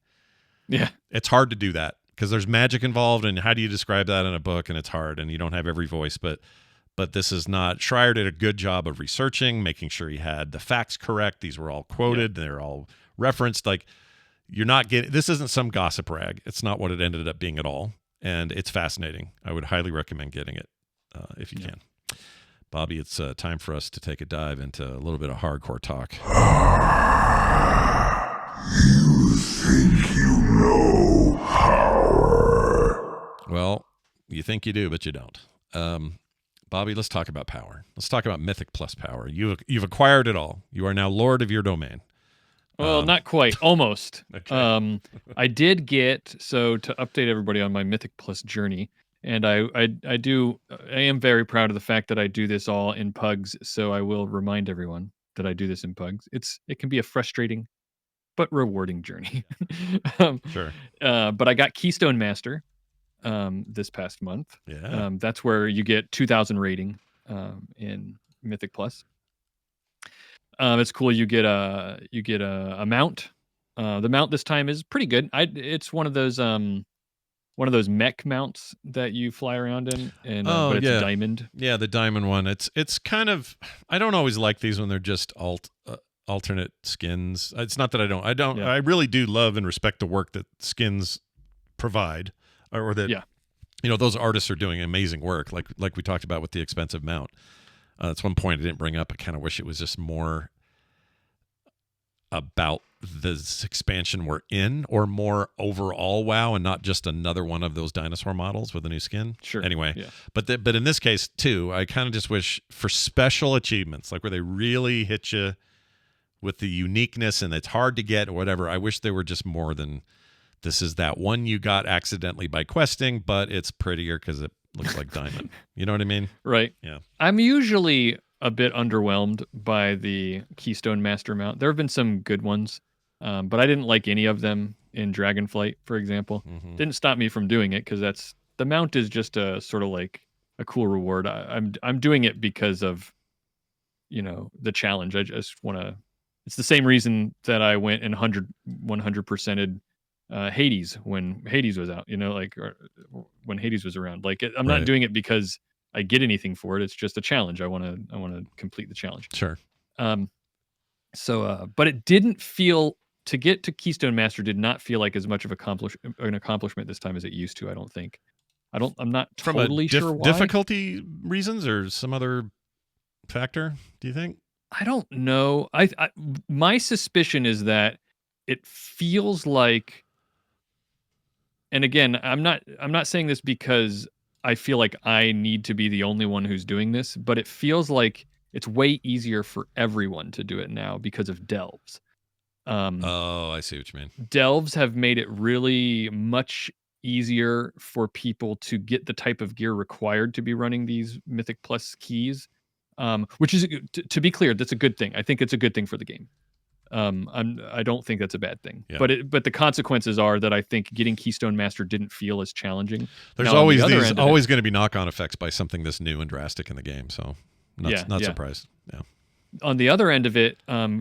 Yeah. It's hard to do that because there's magic involved, and how do you describe that in a book? And it's hard, and you don't have every voice, but this is not. Schreier did a good job of researching, making sure he had the facts correct. These were all quoted. They're all referenced. Like, you're not getting, this isn't some gossip rag. It's not what it ended up being at all. And it's fascinating. I would highly recommend getting it if you can. Bobby, it's time for us to take a dive into a little bit of hardcore talk. You think you know power? Well, you think you do, but you don't. Bobby, let's talk about power. Let's talk about Mythic Plus power. You've acquired it all. You are now lord of your domain. Well, not quite. Almost. Okay. I did get, so to update everybody on my Mythic Plus journey, and I am very proud of the fact that I do this all in pugs, so I will remind everyone that I do this in pugs. It can be a frustrating but rewarding journey. Sure. But I got Keystone Master this past month. Yeah. That's where you get 2,000 rating in Mythic Plus. It's cool. You get a mount. The mount this time is pretty good. It's one of those mech mounts that you fly around in, and but it's a diamond. Yeah, the diamond one. It's kind of, I don't always like these when they're just alternate skins. It's not that I don't. Yeah. I really do love and respect the work that skins provide, or that those artists are doing amazing work. Like we talked about with the expensive mount. That's one point I didn't bring up. I kind of wish it was just more about this expansion we're in, or more overall WoW, and not just another one of those dinosaur models with a new skin. Sure. Anyway, but in this case too, I kind of just wish for special achievements, like where they really hit you with the uniqueness and it's hard to get or whatever. I wish there were just more than this is that one you got accidentally by questing, but it's prettier because it looks like diamond. You know what I mean? Right. Yeah. I'm usually a bit underwhelmed by the Keystone Master mount. There have been some good ones, but I didn't like any of them in Dragonflight, for example. Mm-hmm. Didn't stop me from doing it, because the mount is just a sort of like a cool reward. I'm doing it because of the challenge. I just want to. It's the same reason that I went and 100%ed Hades when Hades was out. Or when Hades was around. Like, I'm not doing it because I get anything for it. It's just a challenge. I want to complete the challenge. Sure. But it didn't feel, to get to Keystone Master did not feel like as much of an accomplishment this time as it used to. I don't think. I'm not totally sure why. Difficulty reasons or some other factor, do you think? I don't know. My suspicion is that it feels like, and again, I'm not saying this because I feel like I need to be the only one who's doing this, but it feels like it's way easier for everyone to do it now because of delves. Oh, I see what you mean. Delves have made it really much easier for people to get the type of gear required to be running these Mythic Plus keys, which is, to be clear, that's a good thing. I think it's a good thing for the game. I don't think that's a bad thing. Yeah. But the consequences are that I think getting Keystone Master didn't feel as challenging. There's Now, on always the other these end of always going to be knock-on effects by something this new and drastic in the game. So not Yeah. surprised. Yeah. On the other end of it,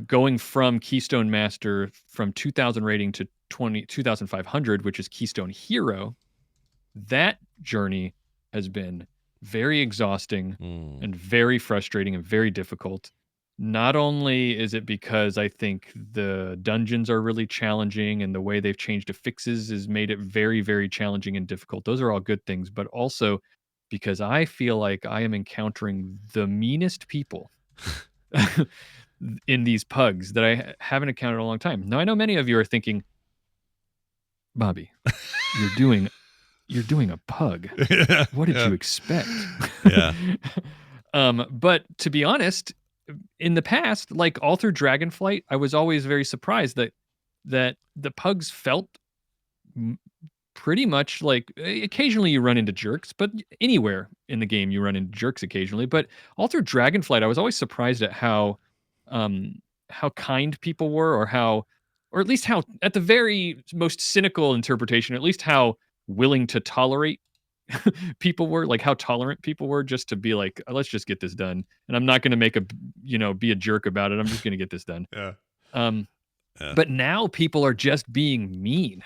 going from Keystone Master from 2,000 rating to 2,500, which is Keystone Hero, that journey has been very exhausting and very frustrating and very difficult. Not only is it because I think the dungeons are really challenging and the way they've changed the fixes has made it very, very challenging and difficult. Those are all good things, but also because I feel like I am encountering the meanest people in these pugs that I haven't encountered in a long time. Now, I know many of you are thinking, Bobby, you're doing a pug. What did you expect? Yeah. But to be honest, in the past, like all through Dragonflight, I was always very surprised that the pugs felt pretty much like, occasionally you run into jerks, but anywhere in the game you run into jerks occasionally. But all through Dragonflight, I was always surprised at how kind people were, or at least how, at the very most cynical interpretation, at least how willing to tolerate people were, like how tolerant people were, just to be like, let's just get this done, and I'm not going to make be a jerk about it. I'm just going to get this done. Yeah. But now people are just being mean.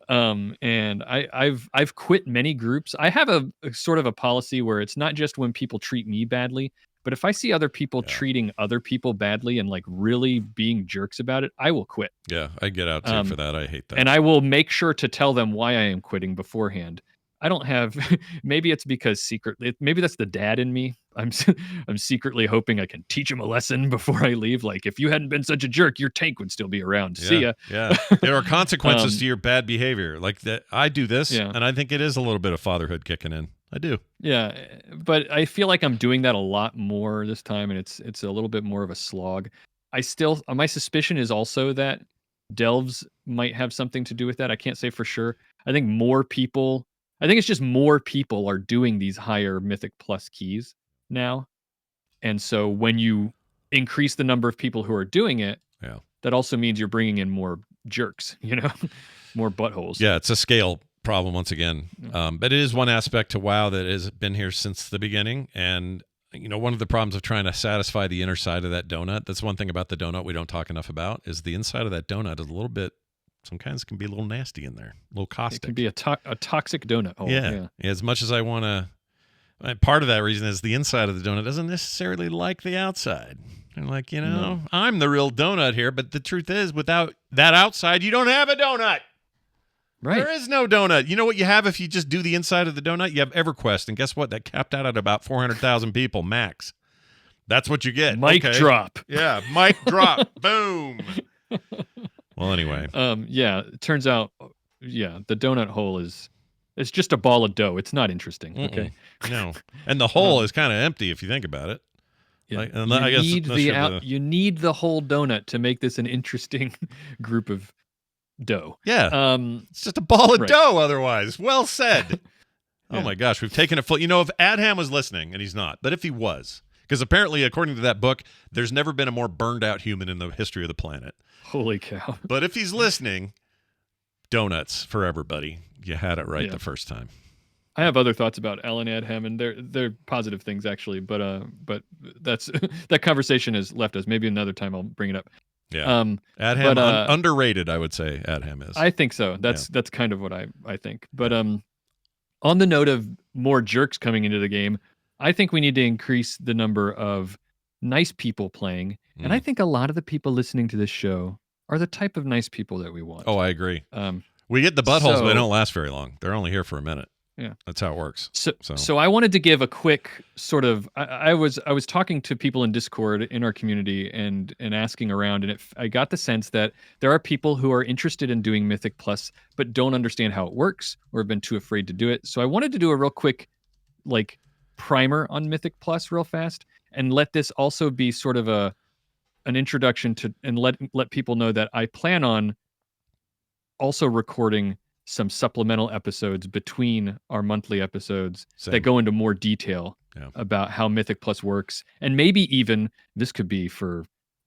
And I've quit many groups. I have a sort of a policy where it's not just when people treat me badly, but if I see other people treating other people badly and like really being jerks about it, I will quit. Yeah, I get out too for that. I hate that. And I will make sure to tell them why I am quitting beforehand. I don't have, maybe it's because maybe that's the dad in me. I'm secretly hoping I can teach him a lesson before I leave. Like, if you hadn't been such a jerk, your tank would still be around. See ya. Yeah. There are consequences to your bad behavior. Like that, I do this, and I think it is a little bit of fatherhood kicking in. I do. Yeah, but I feel like I'm doing that a lot more this time, and it's a little bit more of a slog. My suspicion is also that Delves might have something to do with that. I can't say for sure. I think it's just more people are doing these higher Mythic Plus keys now. And so when you increase the number of people who are doing it, that also means you're bringing in more jerks, more buttholes. Yeah, it's a scale problem once again. But it is one aspect to WoW that has been here since the beginning. And, one of the problems of trying to satisfy the inner side of that donut, that's one thing about the donut we don't talk enough about, is the inside of that donut is a little bit, sometimes can be a little nasty in there, a little caustic. It can be a toxic donut hole. Yeah. As much as I want to, part of that reason is the inside of the donut doesn't necessarily like the outside. And like, No. I'm the real donut here, but the truth is, without that outside, you don't have a donut. Right. There is no donut. You know what you have if you just do the inside of the donut? You have EverQuest, and guess what? That capped out at about 400,000 people max. That's what you get. Mic drop. Yeah, mic drop. Boom. Well, anyway. It turns out, the donut hole it's just a ball of dough. It's not interesting. Okay. No. And the hole is kind of empty if you think about it. Yeah. Like, You need the whole donut to make this an interesting group of dough. Yeah. It's just a ball of right. dough otherwise. Well said. Yeah. Oh my gosh, we've taken it full. If Adham was listening, and he's not, but if he was, because apparently, according to that book, there's never been a more burned out human in the history of the planet. Holy cow. But if he's listening, donuts forever, buddy. You had it right the first time. I have other thoughts about Alan Adham, and they're positive things actually, but that's that conversation has left us. Maybe another time I'll bring it up. Yeah. Adham underrated, I would say Adham is. I think so. That's kind of what I think. But on the note of more jerks coming into the game, I think we need to increase the number of nice people playing. And I think a lot of the people listening to this show are the type of nice people that we want. Oh, I agree. We get the buttholes, but they don't last very long. They're only here for a minute. Yeah, that's how it works. So I wanted to give a quick sort of. I was talking to people in Discord in our community and asking around, and I got the sense that there are people who are interested in doing Mythic Plus but don't understand how it works or have been too afraid to do it. So I wanted to do a real quick, like, primer on Mythic Plus real fast, and let this also be sort of a an introduction to, and let people know that I plan on also recording some supplemental episodes between our monthly episodes that go into more detail about how Mythic Plus works, and maybe even this could be a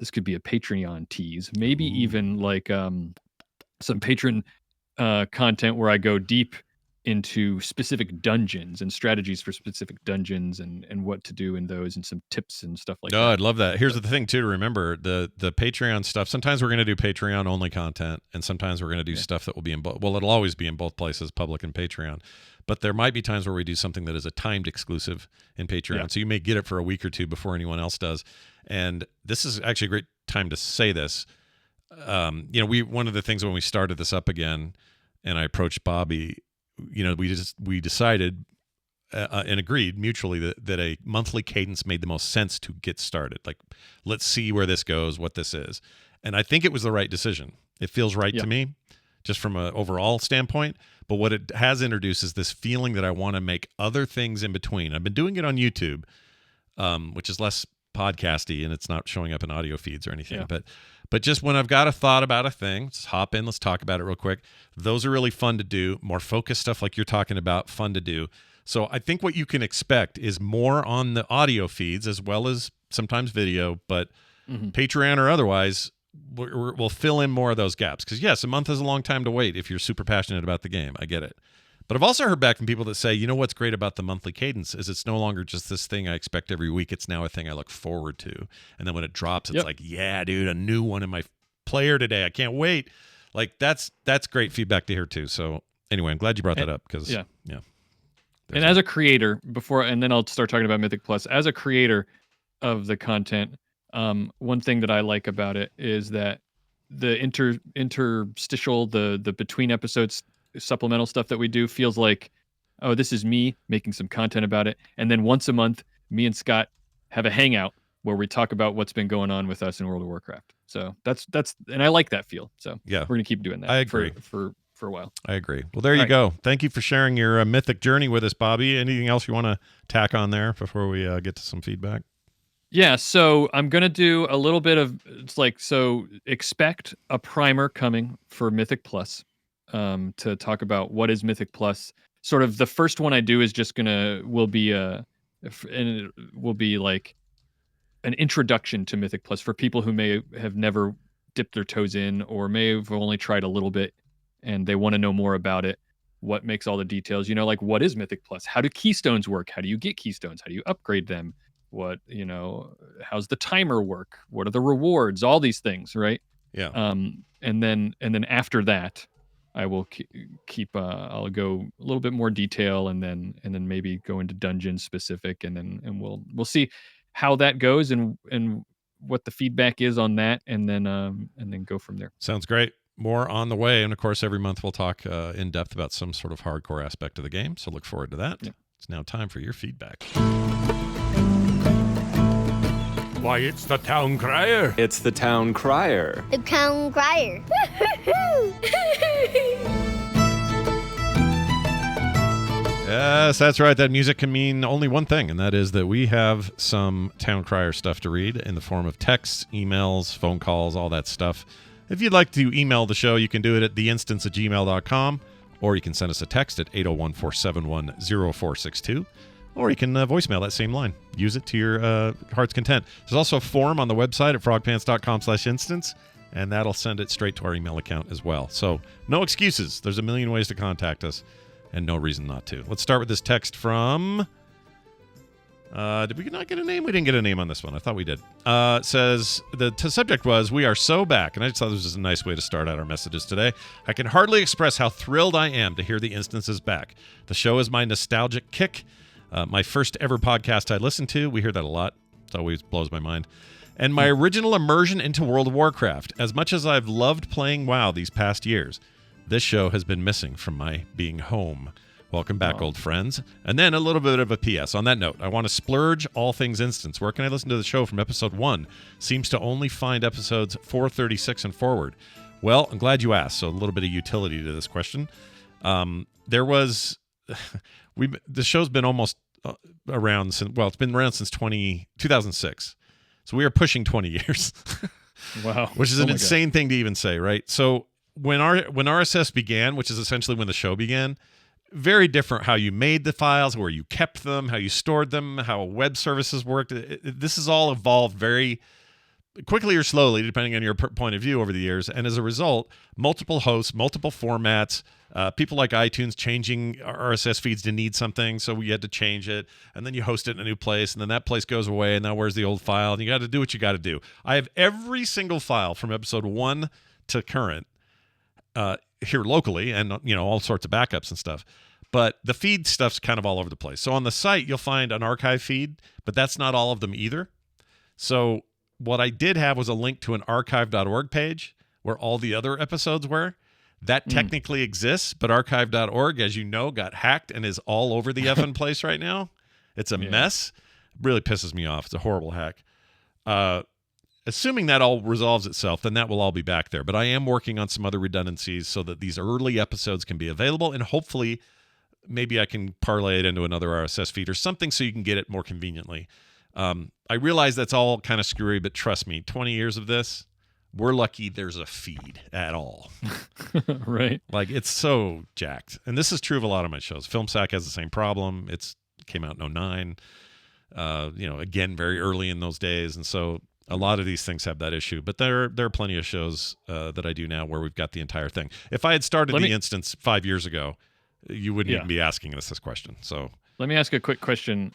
Patreon tease, maybe even like some patron content where I go deep into specific dungeons and strategies for specific dungeons and what to do in those, and some tips and stuff like that. I'd love that. Here's the thing too to remember, the Patreon stuff. Sometimes we're going to do Patreon only content, and sometimes we're going to do stuff that will be in both. Well, it'll always be in both places, public and Patreon. But there might be times where we do something that is a timed exclusive in Patreon. So you may get it for a week or two before anyone else does. And this is actually a great time to say this. One of the things when we started this up again, and I approached Bobby, we decided and agreed mutually that a monthly cadence made the most sense to get started. Like, let's see where this goes, what this is. And I think it was the right decision. It feels right to me, just from an overall standpoint. But what it has introduced is this feeling that I want to make other things in between. I've been doing it on YouTube, which is less podcasty, and it's not showing up in audio feeds or anything. But just when I've got a thought about a thing, just hop in, let's talk about it real quick. Those are really fun to do. More focused stuff like you're talking about, fun to do. So I think what you can expect is more on the audio feeds as well as sometimes video, but Patreon or otherwise, we'll fill in more of those gaps. Because yes, a month is a long time to wait if you're super passionate about the game. I get it. But I've also heard back from people that say, you know what's great about the monthly cadence is it's no longer just this thing I expect every week. It's now a thing I look forward to. And then when it drops, it's like, yeah, dude, a new one in my player today. I can't wait. Like that's great feedback to hear too. So anyway, I'm glad you brought that up because And as a creator, and then I'll start talking about Mythic Plus. As a creator of the content, one thing that I like about it is that the interstitial, the between episodes supplemental stuff that we do feels like, oh, this is me making some content about it. And then once a month, me and Scott have a hangout where we talk about what's been going on with us in World of Warcraft. So that's and I like that feel. So we're gonna keep doing that. I agree. For a while. I agree. Well, there you go. Thank you for sharing your mythic journey with us, Bobby. Anything else you want to tack on there before we get to some feedback? Yeah, so I'm going to do a little bit of, expect a primer coming for Mythic Plus to talk about what is Mythic Plus. Sort of the first one I do is will be like an introduction to Mythic Plus for people who may have never dipped their toes in or may have only tried a little bit and they want to know more about it. What makes all the details, like what is Mythic Plus? How do keystones work? How do you get keystones? How do you upgrade them? What, how's the timer work? What are the rewards? All these things, right? Yeah. And then after that, I will I'll go a little bit more detail and then maybe go into dungeon specific and we'll see how that goes and what the feedback is on that and then go from there. Sounds great. More on the way. And of course, every month we'll talk in depth about some sort of hardcore aspect of the game. So look forward to that. Yeah. It's now time for your feedback. Why, it's the Town Crier. It's the Town Crier. The Town Crier. Yes, that's right. That music can mean only one thing, and that is that we have some Town Crier stuff to read in the form of texts, emails, phone calls, all that stuff. If you'd like to email the show, you can do it at theinstance@gmail.com, or you can send us a text at 801-471-0462, or you can voicemail that same line. Use it to your heart's content. There's also a form on the website at frogpants.com/instance, and that'll send it straight to our email account as well. So no excuses. There's a million ways to contact us, and no reason not to. Let's start with this text from... did we not get a name? We didn't get a name on this one. I thought we did. It says, the subject was, we are so back. And I just thought this was a nice way to start out our messages today. I can hardly express how thrilled I am to hear the instances back. The show is my nostalgic kick. My first ever podcast I listened to. We hear that a lot. It always blows my mind. And my original immersion into World of Warcraft. As much as I've loved playing WoW these past years, this show has been missing from my being home. Welcome back, old friends. And then a little bit of a PS. On that note, I want to splurge all things instance. Where can I listen to the show from episode 1? Seems to only find episodes 436 and forward. Well, I'm glad you asked. So a little bit of utility to this question. There was... the show's been almost around since... Well, it's been around since 2006. So we are pushing 20 years. Wow. Which is Oh an my insane thing to even say, right? So when RSS began, which is essentially when the show began, very different how you made the files, where you kept them, how you stored them, how web services worked. This has all evolved very quickly or slowly, depending on your point of view over the years. And as a result, multiple hosts, multiple formats, people like iTunes changing RSS feeds to need something, so we had to change it, and then you host it in a new place, and then that place goes away, and now where's the old file? And you got to do what you got to do. I have every single file from episode 1 to current here locally, and all sorts of backups and stuff. But the feed stuff's kind of all over the place. So on the site, you'll find an archive feed, but that's not all of them either. So what I did have was a link to an archive.org page where all the other episodes were. That technically exists, but archive.org, as you know, got hacked and is all over the effing place right now. It's a mess. It really pisses me off. It's a horrible hack. Assuming that all resolves itself, then that will all be back there. But I am working on some other redundancies so that these early episodes can be available, and hopefully maybe I can parlay it into another RSS feed or something so you can get it more conveniently. I realize that's all kind of screwy, but trust me, 20 years of this, we're lucky there's a feed at all. Right. Like, it's so jacked. And this is true of a lot of my shows. FilmSack has the same problem. It came out in 2009. Again, very early in those days. And so a lot of these things have that issue. But there are plenty of shows that I do now where we've got the entire thing. If I had started the instance 5 years ago, you wouldn't even be asking us this question. So let me ask a quick question.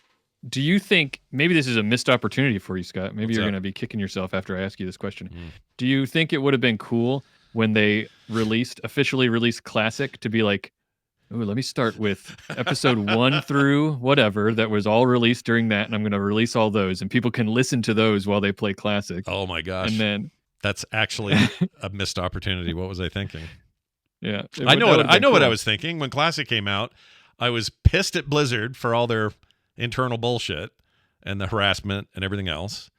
Do you think maybe this is a missed opportunity for you, Scott? Maybe What's you're that? going to be kicking yourself after I ask you this question. Do you think it would have been cool when they officially released Classic to be like, ooh, let me start with episode 1 through whatever that was all released during that, and I'm going to release all those, and people can listen to those while they play Classic. Oh my gosh. And then that's actually a missed opportunity. What was I thinking? Yeah. I know what I was thinking. When Classic came out, I was pissed at Blizzard for all their internal bullshit and the harassment and everything else.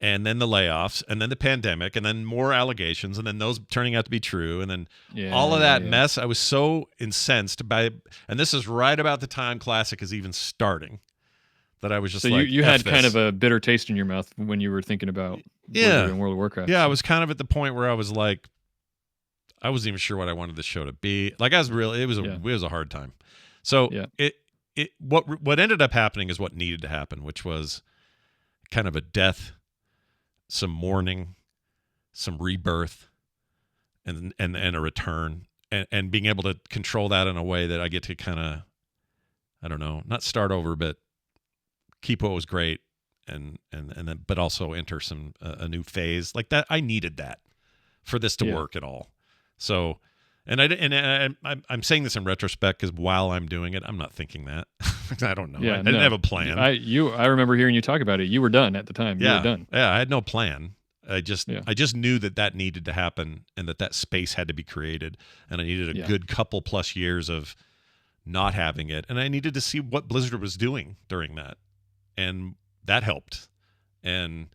And then the layoffs, and then the pandemic, and then more allegations, and then those turning out to be true, and then all of that mess. I was so incensed by, and this is right about the time Classic is even starting, that I was just so like, you had kind of a bitter taste in your mouth when you were thinking about Blizzard and World of Warcraft. Yeah, I was kind of at the point where I was like, I wasn't even sure what I wanted this show to be. Like, it was a hard time. So what ended up happening is what needed to happen, which was kind of a death, some mourning, some rebirth, and a return, and being able to control that in a way that I get to kind of, I don't know, not start over, but keep what was great, and then but also enter some a new phase like that. I needed that for this to work at all. So, I'm saying this in retrospect because while I'm doing it, I'm not thinking that. I don't know. I didn't have a plan. I remember hearing you talk about it. You were done at the time. You were done. Yeah, I had no plan. I just knew that needed to happen, and that space had to be created, and I needed a good couple plus years of not having it, and I needed to see what Blizzard was doing during that, and that helped. And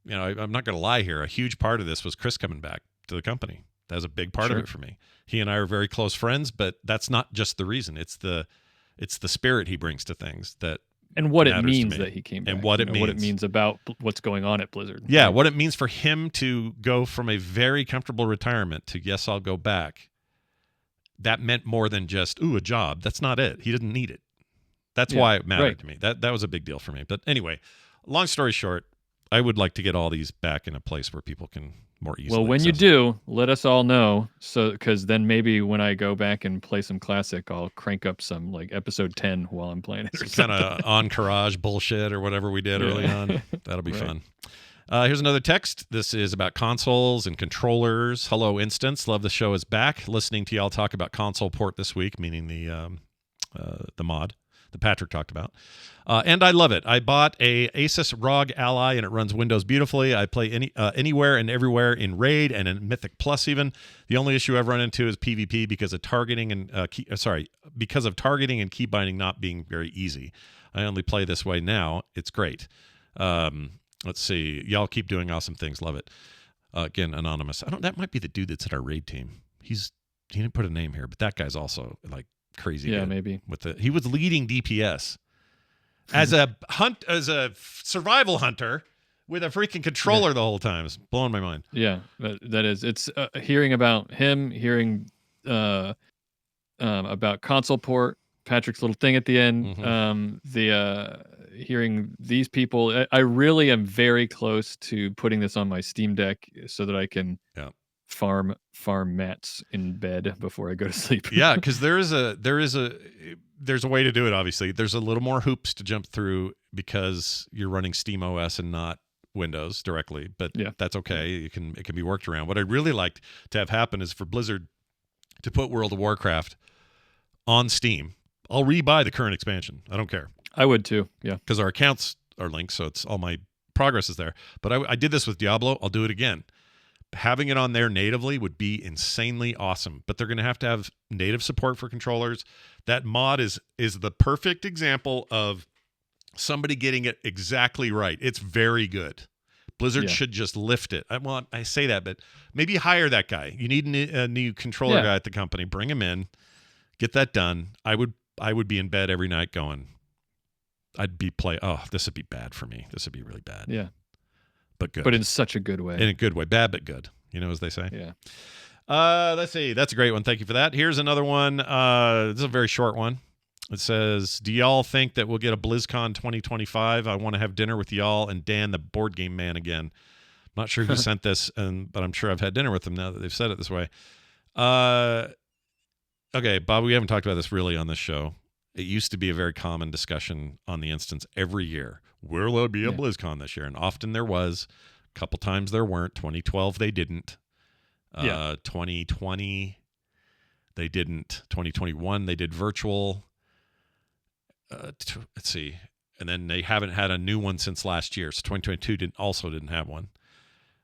I'm not going to lie here. A huge part of this was Chris coming back to the company. That was a big part of it for me. He and I are very close friends, but that's not just the reason. It's the spirit he brings to things and what it means that he came back, and what it means about what's going on at Blizzard. Yeah, what it means for him to go from a very comfortable retirement to yes, I'll go back. That meant more than just a job. That's not it. He didn't need it. That's why it mattered to me. That was a big deal for me. But anyway, long story short, I would like to get all these back in a place where people can more easily. Well, when you do, let us all know. So, because then maybe when I go back and play some Classic, I'll crank up some like episode 10 while I'm playing it. Some kind of Encourage bullshit or whatever we did early on. That'll be fun. Here's another text. This is about consoles and controllers. Hello, Instance. Love the show is back. Listening to y'all talk about console port this week, meaning the mod that Patrick talked about. And I love it. I bought a Asus ROG Ally, and it runs Windows beautifully. I play anywhere and everywhere in Raid and in Mythic Plus even. The only issue I've run into is PvP because of targeting and key binding not being very easy. I only play this way now. It's great. Let's see. Y'all keep doing awesome things. Love it. Again, anonymous. That might be the dude that's at our Raid team. He didn't put a name here, but that guy's also like crazy. Yeah, maybe. He was leading DPS as a survival hunter with a freaking controller the whole time. It's blowing my mind. Yeah, that is. It's hearing about him, hearing about console port, Patrick's little thing at the end, hearing these people. I really am very close to putting this on my Steam Deck so that I can farm mats in bed before I go to sleep. Yeah, because there's a way to do it. Obviously, there's a little more hoops to jump through because you're running Steam OS and not Windows directly, but that's okay. It can be worked around. What I'd really like to have happen is for Blizzard to put World of Warcraft on Steam. I'll rebuy the current expansion. I don't care. I would too. Yeah, because our accounts are linked, so it's all my progress is there. But I did this with Diablo. I'll do it again. Having it on there natively would be insanely awesome. But they're going to have native support for controllers. That mod is the perfect example of somebody getting it exactly right. It's very good. Blizzard should just lift it. I say that, but maybe hire that guy. You need a new controller guy at the company. Bring him in. Get that done. I would be in bed every night going, this would be bad for me. This would be really bad. Yeah. But good. But in such a good way. In a good way. Bad, but good. You know, as they say. Yeah. Let's see. That's a great one. Thank you for that. Here's another one. This is a very short one. It says, do y'all think that we'll get a BlizzCon 2025? I want to have dinner with y'all and Dan, the board game man, again. I'm not sure who sent this, but I'm sure I've had dinner with them now that they've said it this way. Okay, Bob, we haven't talked about this really on this show. It used to be a very common discussion on the instance every year. Will there be a BlizzCon this year? And often there was. A couple times there weren't. 2012, they didn't. 2020, they didn't. 2021, they did virtual. Let's see. And then they haven't had a new one since last year. So 2022 didn't have one.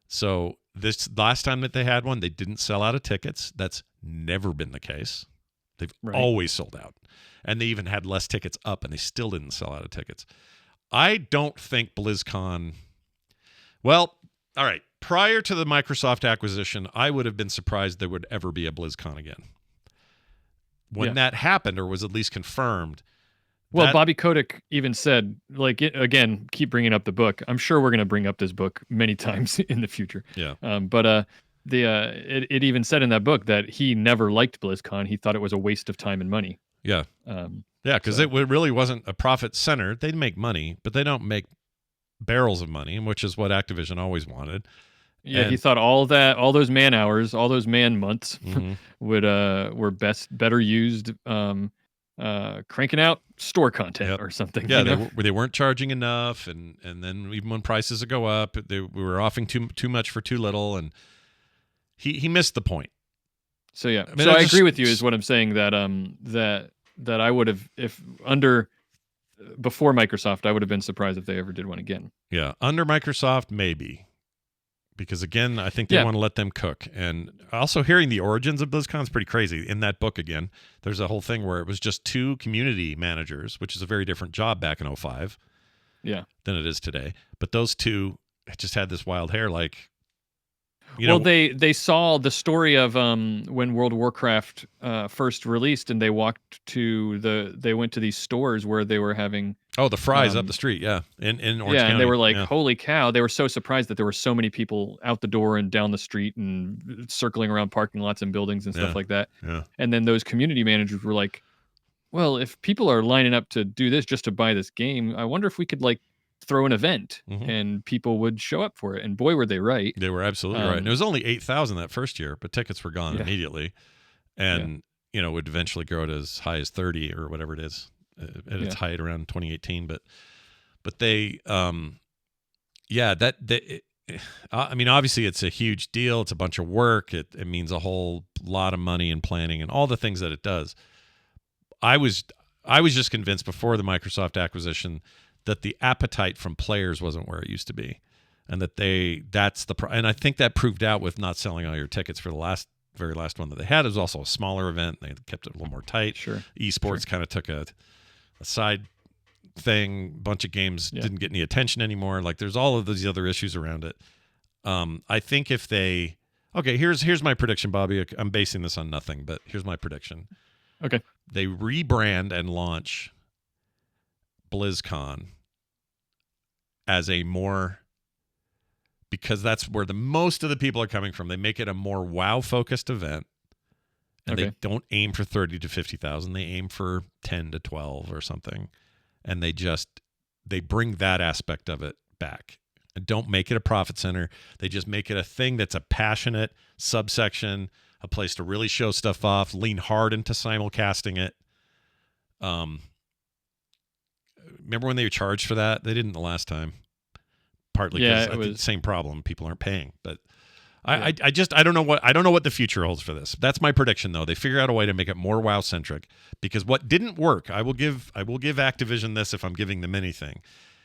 So this last time that they had one, they didn't sell out of tickets. That's never been the case. They've always sold out. And they even had less tickets up, and they still didn't sell out of tickets. I don't think BlizzCon... Well, all right. Prior to the Microsoft acquisition, I would have been surprised there would ever be a BlizzCon again. When that happened, or was at least confirmed... Well, Bobby Kotick even said, again, keep bringing up the book. I'm sure we're going to bring up this book many times in the future. Yeah. It even said in that book that he never liked BlizzCon. He thought it was a waste of time and money. Yeah. Because it really wasn't a profit center. They make money, but they don't make barrels of money, which is what Activision always wanted. Yeah, he thought all those man hours, all those man months were better used cranking out store content or something. Yeah, they weren't charging enough, and then even when prices would go up, we were offering too much for too little, and he missed the point. So yeah, I agree with you. Is what I'm saying that that I would have before Microsoft, I would have been surprised if they ever did one again. Yeah, under Microsoft, maybe. Because, again, I think they want to let them cook. And also hearing the origins of BlizzCon is pretty crazy. In that book, again, there's a whole thing where it was just 2 community managers, which is a very different job back in 2005 than it is today. But those 2 just had this wild hair, they saw the story of when World of Warcraft first released, and they went to these stores where they were having the fries up the street, in Orange County. And they were like, holy cow! They were so surprised that there were so many people out the door and down the street and circling around parking lots and buildings and stuff like that. Yeah. And then those community managers were like, well, if people are lining up to do this just to buy this game, I wonder if we could throw an event and people would show up for it. And boy, were they right. They were absolutely right. And it was only 8,000 that first year, but tickets were gone immediately. And, would eventually grow to as high as 30 or whatever it is at its height around 2018. But they, obviously it's a huge deal. It's a bunch of work. It means a whole lot of money and planning and all the things that it does. I was just convinced before the Microsoft acquisition that the appetite from players wasn't where it used to be, and that and I think that proved out with not selling all your tickets for the very last one that they had. It was also a smaller event. They kept it a little more tight. Sure. Esports kind of took a side thing. A bunch of games didn't get any attention anymore. There's all of these other issues around it. I think if they, here's my prediction, Bobby. I'm basing this on nothing, but here's my prediction. Okay. They rebrand and launch BlizzCon as a more because that's where the most of the people are coming from. They make it a more WoW focused event, and they don't aim for 30 to 50,000. They aim for 10 to 12 or something, and they bring that aspect of it back. And don't make it a profit center. They just make it a thing that's a passionate subsection, a place to really show stuff off, lean hard into simulcasting it. Remember when they charged for that? They didn't the last time. Partly because I think the same problem. People aren't paying. But I don't know what the future holds for this. That's my prediction, though. They figure out a way to make it more WoW centric, because what didn't work, I will give Activision this if I'm giving them anything.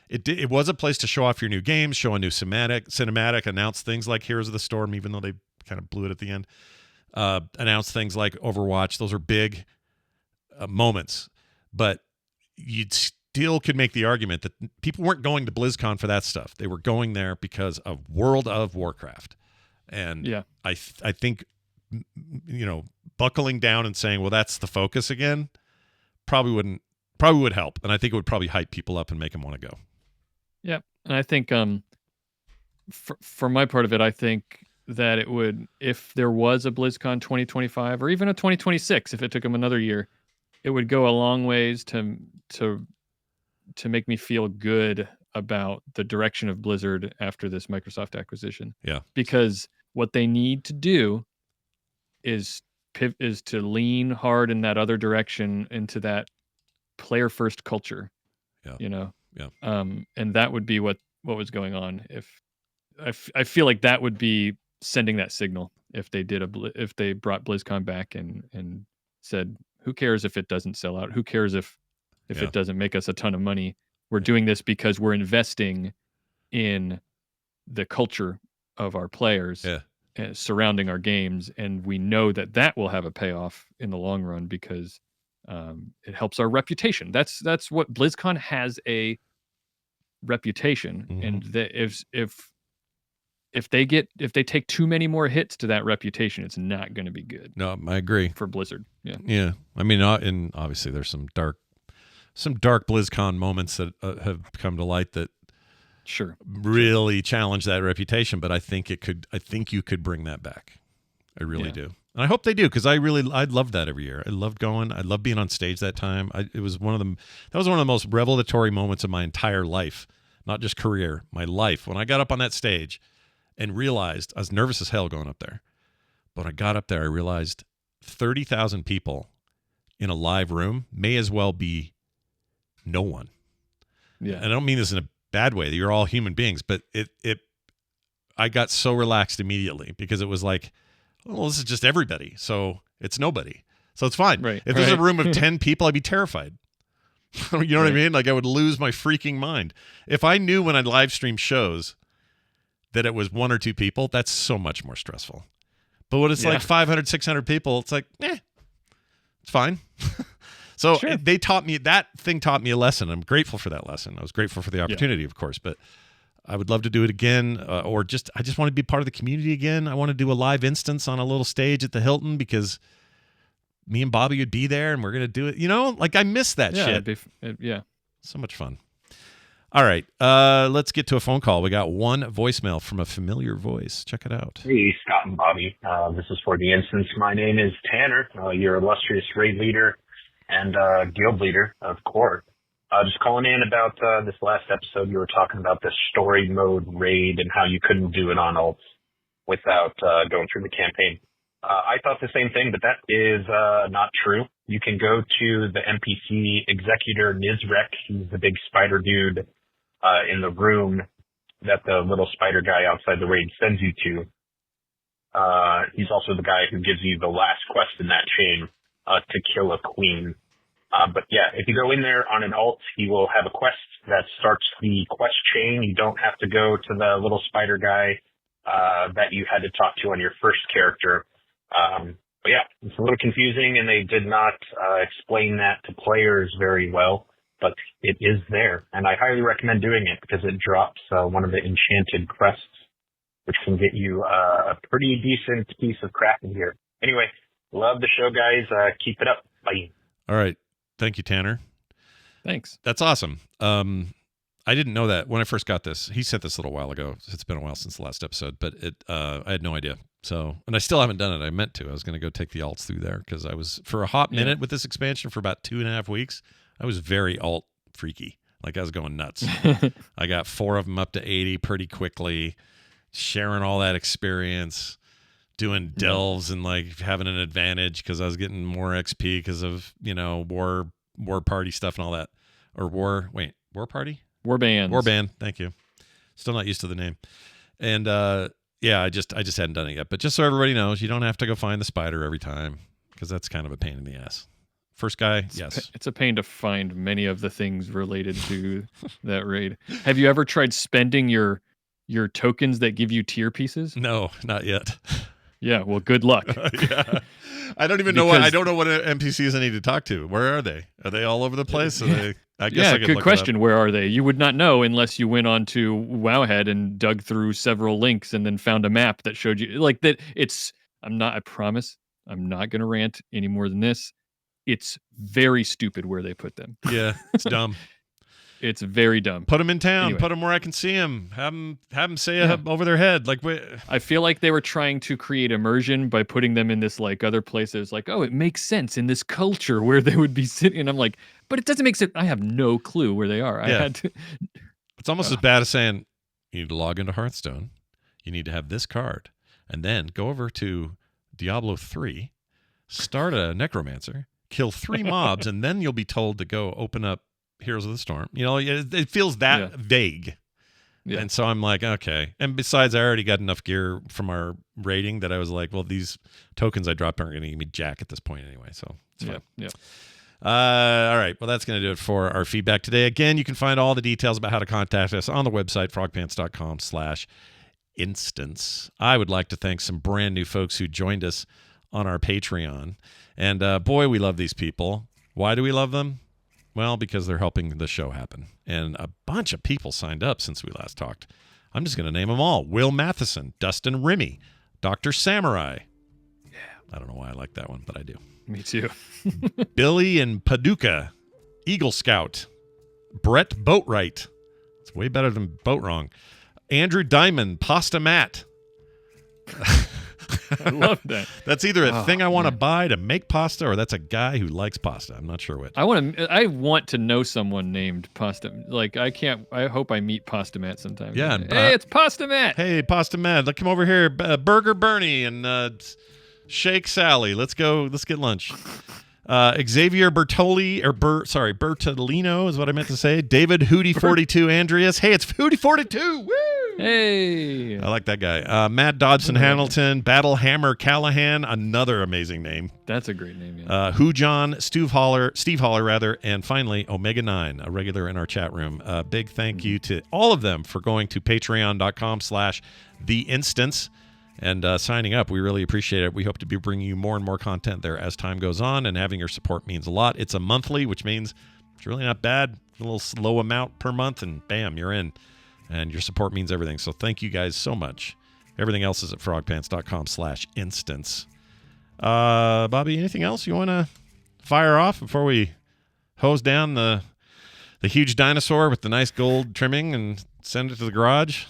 It was a place to show off your new games, show a new cinematic, announce things like Heroes of the Storm, even though they kind of blew it at the end. Announce things like Overwatch. Those are big moments, but you'd still could make the argument that people weren't going to BlizzCon for that stuff. They were going there because of World of Warcraft. And I think, buckling down and saying, well, that's the focus again, probably would help. And I think it would probably hype people up and make them want to go. Yeah. And I think for my part of it, I think that it would, if there was a BlizzCon 2025 or even a 2026, if it took them another year, it would go a long ways to make me feel good about the direction of Blizzard after this Microsoft acquisition. Yeah. Because what they need to do is to lean hard in that other direction, into that player first culture. Yeah. Yeah. And that would be what was going on. If I feel like that would be sending that signal if they if they brought BlizzCon back and said, who cares if it doesn't sell out? Who cares if it doesn't make us a ton of money? We're doing this because we're investing in the culture of our players surrounding our games, and we know that will have a payoff in the long run, because it helps our reputation. That's what BlizzCon has, a reputation, and if they take too many more hits to that reputation, it's not going to be good. No, I agree. For Blizzard. Yeah. I mean, and obviously there's some dark BlizzCon moments that have come to light that really challenge that reputation, but I think you could bring that back. I really do. And I hope they do, because I loved that every year. I loved going. I loved being on stage that time. That was one of the most revelatory moments of my entire life, not just career, my life. When I got up on that stage and realized, I was nervous as hell going up there, but when I got up there, I realized 30,000 people in a live room may as well be no one. Yeah. And I don't mean this in a bad way. You're all human beings, but I got so relaxed immediately, because it was like, well, this is just everybody, so it's nobody. So it's fine. Right. If there's a room of 10 people, I'd be terrified. You know what I mean? Like, I would lose my freaking mind. If I knew when I live stream shows that it was 1 or 2 people, that's so much more stressful. But when it's like 500, 600 people, it's like, it's fine. So that thing taught me a lesson. I'm grateful for that lesson. I was grateful for the opportunity, of course, but I would love to do it again, or I just want to be part of the community again. I want to do a live instance on a little stage at the Hilton, because me and Bobby would be there and we're going to do it. Like, I miss that shit. So much fun. All right. Let's get to a phone call. We got one voicemail from a familiar voice. Check it out. Hey, Scott and Bobby. This is for the instance. My name is Tanner, your illustrious raid leader and guild leader of Court. Just calling in about this last episode. You were talking about the story mode raid and how you couldn't do it on ults without going through the campaign. I thought the same thing, but that is not true. You can go to the NPC Executor Nizrek. He's the big spider dude in the room that the little spider guy outside the raid sends you to. He's also the guy who gives you the last quest in that chain to kill a queen. But yeah, if you go in there on an alt, he will have a quest that starts the quest chain. You don't have to go to the little spider guy that you had to talk to on your first character. But yeah, it's a little confusing, and they did not explain that to players very well, but it is there. And I highly recommend doing it, because it drops one of the enchanted crests, which can get you a pretty decent piece of crafting gear. Anyway, love the show, guys. Keep it up. Bye. All right. Thank you, Tanner. Thanks. That's awesome. I didn't know that when I first got this. He sent this a little while ago. It's been a while since the last episode, but I had no idea. So, and I still haven't done it. I meant to. I was going to go take the alts through there because I was, for a hot minute with this expansion for about 2.5 weeks, I was very alt freaky. Like I was going nuts. I got 4 of them up to 80 pretty quickly, sharing all that experience, doing delves and like having an advantage because I was getting more XP because of, war party stuff and all that. Or war party? Warband. Thank you. Still not used to the name. And I just hadn't done it yet. But just so everybody knows, you don't have to go find the spider every time because that's kind of a pain in the ass. First guy, yes. It's a pain to find many of the things related to that raid. Have you ever tried spending your tokens that give you tier pieces? No, not yet. Yeah, well, good luck. Yeah. I don't even know what NPCs I need to talk to. Where are they? Are they all over the place? I guess I could good look question. Where are they? You would not know unless you went on to Wowhead and dug through several links and then found a map that showed you like that. I promise I'm not going to rant any more than this. It's very stupid where they put them. Yeah, it's dumb. It's very dumb. Put them in town. Anyway. Put them where I can see them. Have them say it over their head. Like, I feel like they were trying to create immersion by putting them in this like other places. Like, oh, it makes sense in this culture where they would be sitting. And I'm like, but it doesn't make sense. I have no clue where they are. Yeah. I had to. It's almost as bad as saying you need to log into Hearthstone. You need to have this card, and then go over to Diablo 3, start a necromancer, kill 3 mobs, and then you'll be told to go open up Heroes of the Storm. It feels that vague. Yeah. And so I'm like, okay. And besides, I already got enough gear from our rating that I was like, well, these tokens I dropped aren't going to give me jack at this point anyway. So it's fine. Yeah. All right. Well, that's going to do it for our feedback today. Again, you can find all the details about how to contact us on the website, frogpants.com/instance. I would like to thank some brand new folks who joined us on our Patreon. And boy, we love these people. Why do we love them? Well, because they're helping the show happen. And a bunch of people signed up since we last talked. I'm just going to name them all. Will Matheson, Dustin Rimmy, Dr. Samurai. Yeah, I don't know why I like that one, but I do. Me too. Billy and Paducah, Eagle Scout, Brett Boatwright. It's way better than Boat Wrong. Andrew Diamond, Pasta Matt. I love that. That's either a thing I want to buy to make pasta, or that's a guy who likes pasta. I'm not sure which. I want to know someone named Pasta. Like I hope I meet Pasta Matt sometime. Yeah. Hey, it's Pasta Matt. Hey, Pasta Matt. Come over here. Burger Bernie and Shake Sally. Let's go. Let's get lunch. Xavier Bertolino is what I meant to say. David Hootie 42 Andreas. Hey, it's Hootie 42. Woo! Hey, I like that guy. Matt Dodson Hamilton, Battle Hammer Callahan, another amazing name. That's a great name. Yeah. Who John, Steve Holler, and finally Omega 9, a regular in our chat room. Big thank you to all of them for going to patreon.com/theinstance and signing up. We really appreciate it. We hope to be bringing you more and more content there as time goes on, and having your support means a lot. It's a monthly, which means it's really not bad. A little slow amount per month, and bam, you're in. And your support means everything. So thank you guys so much. Everything else is at frogpants.com/instance. Bobby, anything else you want to fire off before we hose down the huge dinosaur with the nice gold trimming and send it to the garage?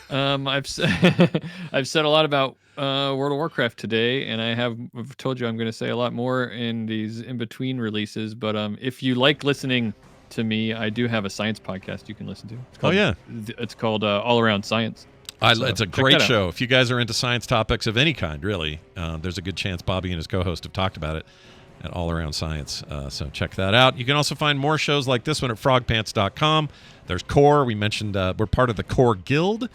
I've said a lot about World of Warcraft today, and I've told you I'm going to say a lot more in these in-between releases. But if you like listening to me, I do have a science podcast you can listen to. It's called All Around Science. It's a great show. If you guys are into science topics of any kind, really, there's a good chance Bobby and his co-host have talked about it at All Around Science. So check that out. You can also find more shows like this one at frogpants.com. There's Core. We mentioned we're part of the Core Guild,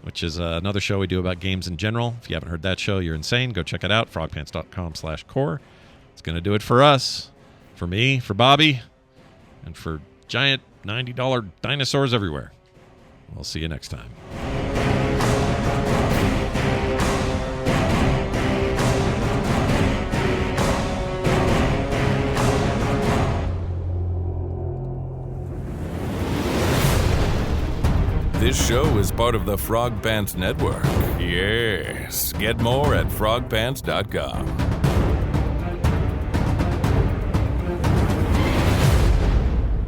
which is another show we do about games in general. If you haven't heard that show, you're insane. Go check it out, frogpants.com/core. It's going to do it for us, for me, for Bobby, and for giant $90 dinosaurs everywhere. We'll see you next time. This show is part of the Frog Pants Network. Yes. Get more at frogpants.com.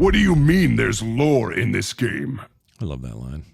What do you mean there's lore in this game? I love that line.